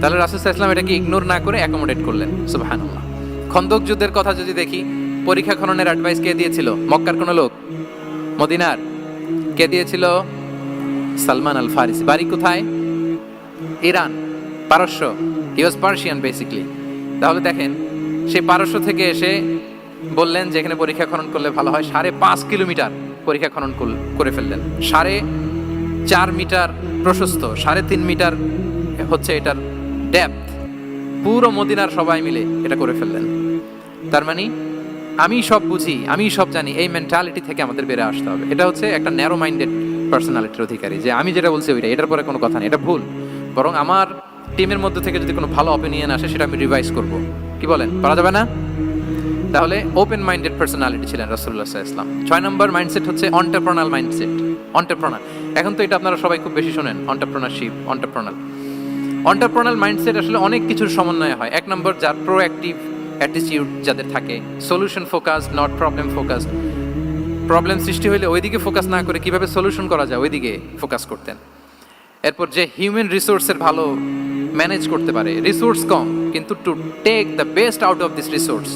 তাহলে রাসূল সাল্লাল্লাহু আলাইহি ওয়াসাল্লাম এটাকে ইগনোর না করে অ্যাকোমোডেট করলেন। সুবহানাল্লাহ। খন্দক যুদ্ধের কথা যদি দেখি, পরীক্ষা খননের অ্যাডভাইস কে দিয়েছিল? মক্কার কোন লোক? মদিনার? কে দিয়েছিল? সালমান আল ফারিসি। বাড়ি কোথায়? ইরান, পারস্য। হি ওয়াজ পার্সিয়ান বেসিক্যালি। তাহলে দেখেন, সেই পারস্য থেকে এসে বললেন যে এখানে পরীক্ষা খনন করলে ভালো হয়। 5.5 কিলোমিটার পরীক্ষা খনন করে ফেললেন। 4.5 মিটার প্রশস্ত, 3.5 মিটার হচ্ছে এটার ডেপথ। পুরো মদিনার সবাই মিলে এটা করে ফেললেন। তার মানে আমি সব বুঝি, আমি সব জানি, এই মেন্টালিটি থেকে আমাদের বেড়ে আসতে হবে। এটা হচ্ছে একটা ন্যারো মাইন্ডেড পার্সোনালিটির অধিকারী, যে আমি যেটা বলছি ওইটা, এটার পরে কোনো কথা নেই, এটা ভুল। বরং আমার টিমের মধ্যে থেকে যদি কোনো ভালো অপিনিয়ন আসে সেটা আমি রিভাইজ করব। কি বলেন, পারা যাবে না? তাহলে ওপেন মাইন্ডেড পার্সোনালিটি ছিলেন রাসূলুল্লাহ সাল্লাল্লাহু আলাইহি ওয়াসাল্লাম। 6 নম্বর মাইন্ডসেট হচ্ছে এন্টারপ্রেনার মাইন্ডসেট। এন্টারপ্রেনার, এখন তো এটা আপনারা সবাই খুব বেশি শোনেন, এন্টারপ্রেনারশিপ, এন্টারপ্রেনার মাইন্ডসেট আসলে অনেক কিছুর সমন্বয় হয়। 1 নম্বর, যার প্রোঅ্যাক্টিভ অ্যাটিটিউড যাদের থাকে, solution focused, not problem focused. Problem সৃষ্টি হলে ওইদিকে ফোকাস না করে কিভাবে সলিউশন করা যায় ওইদিকে ফোকাস করতেন। এরপর যে হিউম্যান রিসোর্সের ভালো ম্যানেজ করতে পারে, রিসোর্স কম কিন্তু to take the best out of this resource.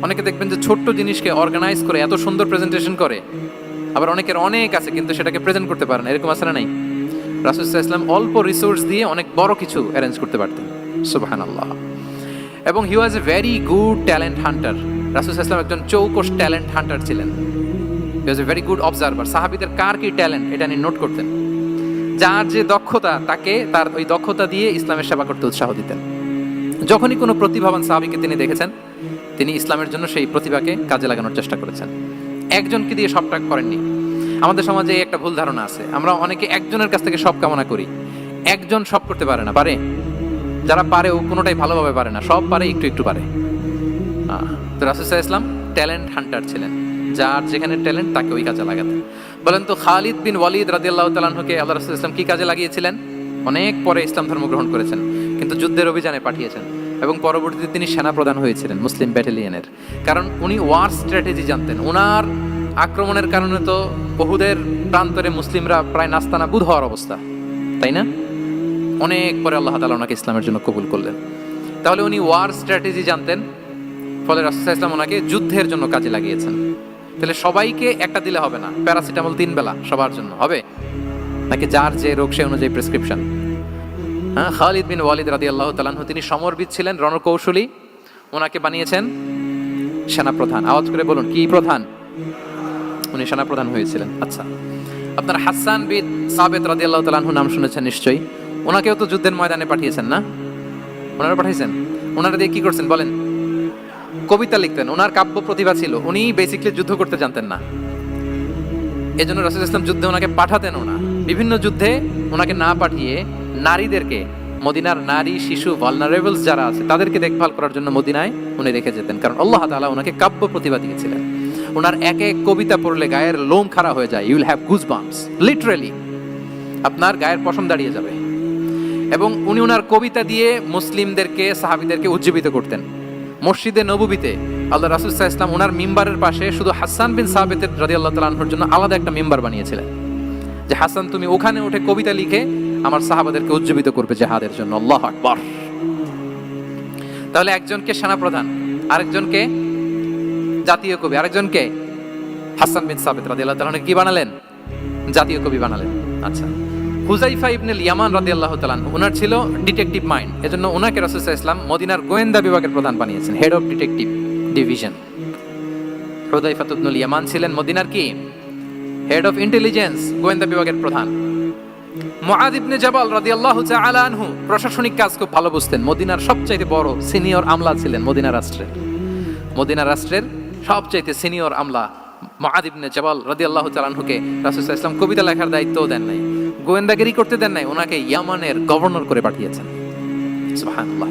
অনেকে দেখবেন যে ছোট্ট জিনিসকে অর্গানাইজ করে এত সুন্দর প্রেজেন্টেশন করে, আবার অনেকের অনেক আছে কিন্তু সেটাকে প্রেজেন্ট করতে পারে না, এরকম আছে না নাই? রাসূল সাল্লাল্লাহু আলাইহি ওয়াসাল্লাম অল্প রিসোর্স দিয়ে অনেক বড় কিছু অ্যারেঞ্জ করতে পারতেন। সুবহানাল্লাহ। এবং he was a very good talent hunter. রাসূল সাল্লাল্লাহু আলাইহি ওয়াসাল্লাম একজন চৌকস ট্যালেন্ট হান্টার ছিলেন। He was a very good observer. সাহাবীদের কার কি ট্যালেন্ট এটা নিয়ে নোট করতেন। যার যে দক্ষতা, তাকে তার ওই দক্ষতা দিয়ে ইসলামের সেবা করতে উৎসাহ দিতেন। যখনই কোনো প্রতিভাবান সাহাবীকে তিনি দেখেছেন, তিনি ইসলামের জন্য সেই প্রতিভাকে কাজে লাগানোর চেষ্টা করেছেন। একজনকে দিয়ে সবটা করেননি। আমাদের সমাজে একটা ভুল ধারণা আছে, আমরা অনেকে একজনের কাছ থেকে সব কামনা করি। একজন সব করতে পারে না, পারে? যারা পারে ও কোনোটাই ভালোভাবে পারে না, সব পারে, একটু একটু পারে। তো রাসূল সাল্লাল্লাহু আলাইহি ওয়াসাল্লাম ট্যালেন্ট হান্টার ছিলেন, যার যেখানে ট্যালেন্ট তাকে ওই কাজে লাগাতেন। বলেন তো, খালিদ বিন ওয়ালিদ রাদিয়াল্লাহু তাআলা আনহুকে আল্লাহ রাসূল সাল্লাল্লাহু আলাইহি ওয়াসাল্লাম কি কাজে লাগিয়েছিলেন? অনেক পরে ইসলাম ধর্ম গ্রহণ করেছেন, কিন্তু যুদ্ধের অভিযানে পাঠিয়েছেন এবং পরবর্তীতে তিনি সেনা প্রধান হয়েছিলেন মুসলিম ব্যাটালিয়নের। কারণ উনি ওয়ার স্ট্র্যাটেজি জানতেন। ওনার আক্রমণের কারণে তো উহুদের প্রান্তরে মুসলিমরা প্রায় নাস্তানাবুদ হওয়ার অবস্থা, তাই না? অনেক পরে আল্লাহ তাআলা ওনাকে ইসলামের জন্য কবুল করলেন। তাহলে উনি ওয়ার স্ট্র্যাটেজি জানতেন, ফলে রাসূল সাল্লাল্লাহু আলাইহি ওয়াসাল্লাম ওনাকে যুদ্ধের জন্য কাজে লাগিয়েছেন। তাহলে সবাইকে একটা দিলে হবে না, প্যারাসিটামল 3 বেলা সবার জন্য হবে নাকি? যার যে রোগ সে অনুযায়ী প্রেসক্রিপশন। হ্যাঁ, খালিদ বিন ওয়ালিদ রাদিয়াল্লাহু তাআলা আনহু তিনি সমরবিদ ছিলেন, রণকৌশলী। ওনাকে বানিয়েছেন সেনাপ্রধান। আওয়াজ করে বলুন, কি প্রধান? উনি সেনাপ্রধান হয়েছিলেন। আচ্ছা, আপনার হাসান বিন সাবিত রাদিয়াল্লাহু তাআলা আনহু নাম শুনেছেন নিশ্চয়ই। ওনাকেও তো যুদ্ধের ময়দানে পাঠিয়েছেন না? ওনারা পাঠিয়েছেন। ওনারা দিয়ে কি করছেন বলেন? কবিতা লিখতেন। ওনার কাব্য প্রতিভা ছিল। উনি বেসিক্যালি যুদ্ধ করতে জানতেন না, এজন্য রাসূল সাল্লাল্লাহু আলাইহি ওয়াসাল্লাম যুদ্ধে ওনাকে পাঠাতেন না। বিভিন্ন যুদ্ধে ওনাকে না পাঠিয়ে নারীদেরকে, মদিনার নারী, শিশু, ভালনারেবলস যারা আছে তাদেরকে দেখভাল করার জন্য মদিনায় উনি রেখে যেতেন। কারণ আল্লাহ তাআলা ওনাকে কাব্য প্রতিভা দিয়েছিলেন। ওনার এক এক কবিতা পড়লে গায়ের লোম খাড়া হয়ে যায়। You will have goosebumps, literally আপনার গায়ের পশম দাঁড়িয়ে যাবে। এবং উনি ওনার কবিতা দিয়ে মুসলিমদেরকে, সাহাবীদেরকে উজ্জীবিত করতেন। মসজিদে নববীতে আল্লাহ রাসূল সাল্লাল্লাহু আলাইহি ওয়াসাল্লাম ওনার মিম্বারের পাশে শুধু হাসান বিন সাবিত রাদিয়াল্লাহু তাআলা আনহুর জন্য আলাদা একটা মিম্বার বানিয়েছিলেন, যে হাসান তুমি ওখানে উঠে কবিতা লিখে আমার সাহাবাদেরকে উজ্জীবিত করবে জিহাদের জন্য। আল্লাহু আকবার। তাহলে একজনকে সেনাপ্রধান, আরেকজনকে জাতীয় কবি, আরেকজনকে হাসান বিন সাবিত রাদিয়াল্লাহু তাআলা আনহু কি বানালেন? জাতীয় কবি বানালেন। আচ্ছা, হুযাইফা ইবনে ইয়ামান রাদিয়াল্লাহু তাআলা আনহু, ওনার ছিল ডিটেকটিভ মাইন্ড, এজন্য ওনাকে রাসূল সাল্লাল্লাহু আলাইহি ওয়াসাল্লাম মদিনার গোয়েন্দা বিভাগের প্রধান বানিয়েছেন, head of detective division. Huzaifa ibn Yaman ছিলেন মদিনার কি? হেড অফ ইন্টেলিজেন্স, গোয়েন্দা বিভাগের প্রধান। মুআয ইবনে জাবাল রাদিয়াল্লাহু তাআলা আনহু প্রশাসনিক কাজ খুব ভালো বুঝতেন। মদিনার সবচাইতে বড় সিনিয়র আমলা ছিলেন মদিনা রাষ্ট্রের। মদিনা রাষ্ট্রের সবচাইতে সিনিয়র আমলা মুআয ইবনে জাবাল রাদিয়াল্লাহু তাআলা আনহুকে রাসূল সাল্লাল্লাহু আলাইহি ওয়াসাল্লাম কবিতা লেখার দায়িত্বও দেন নাই, গোয়েন্দাগিরি করতে দেন নাই, ওনাকে ইয়ামানের গভর্নর করে পাঠিয়েছেন। সুবহানাল্লাহ।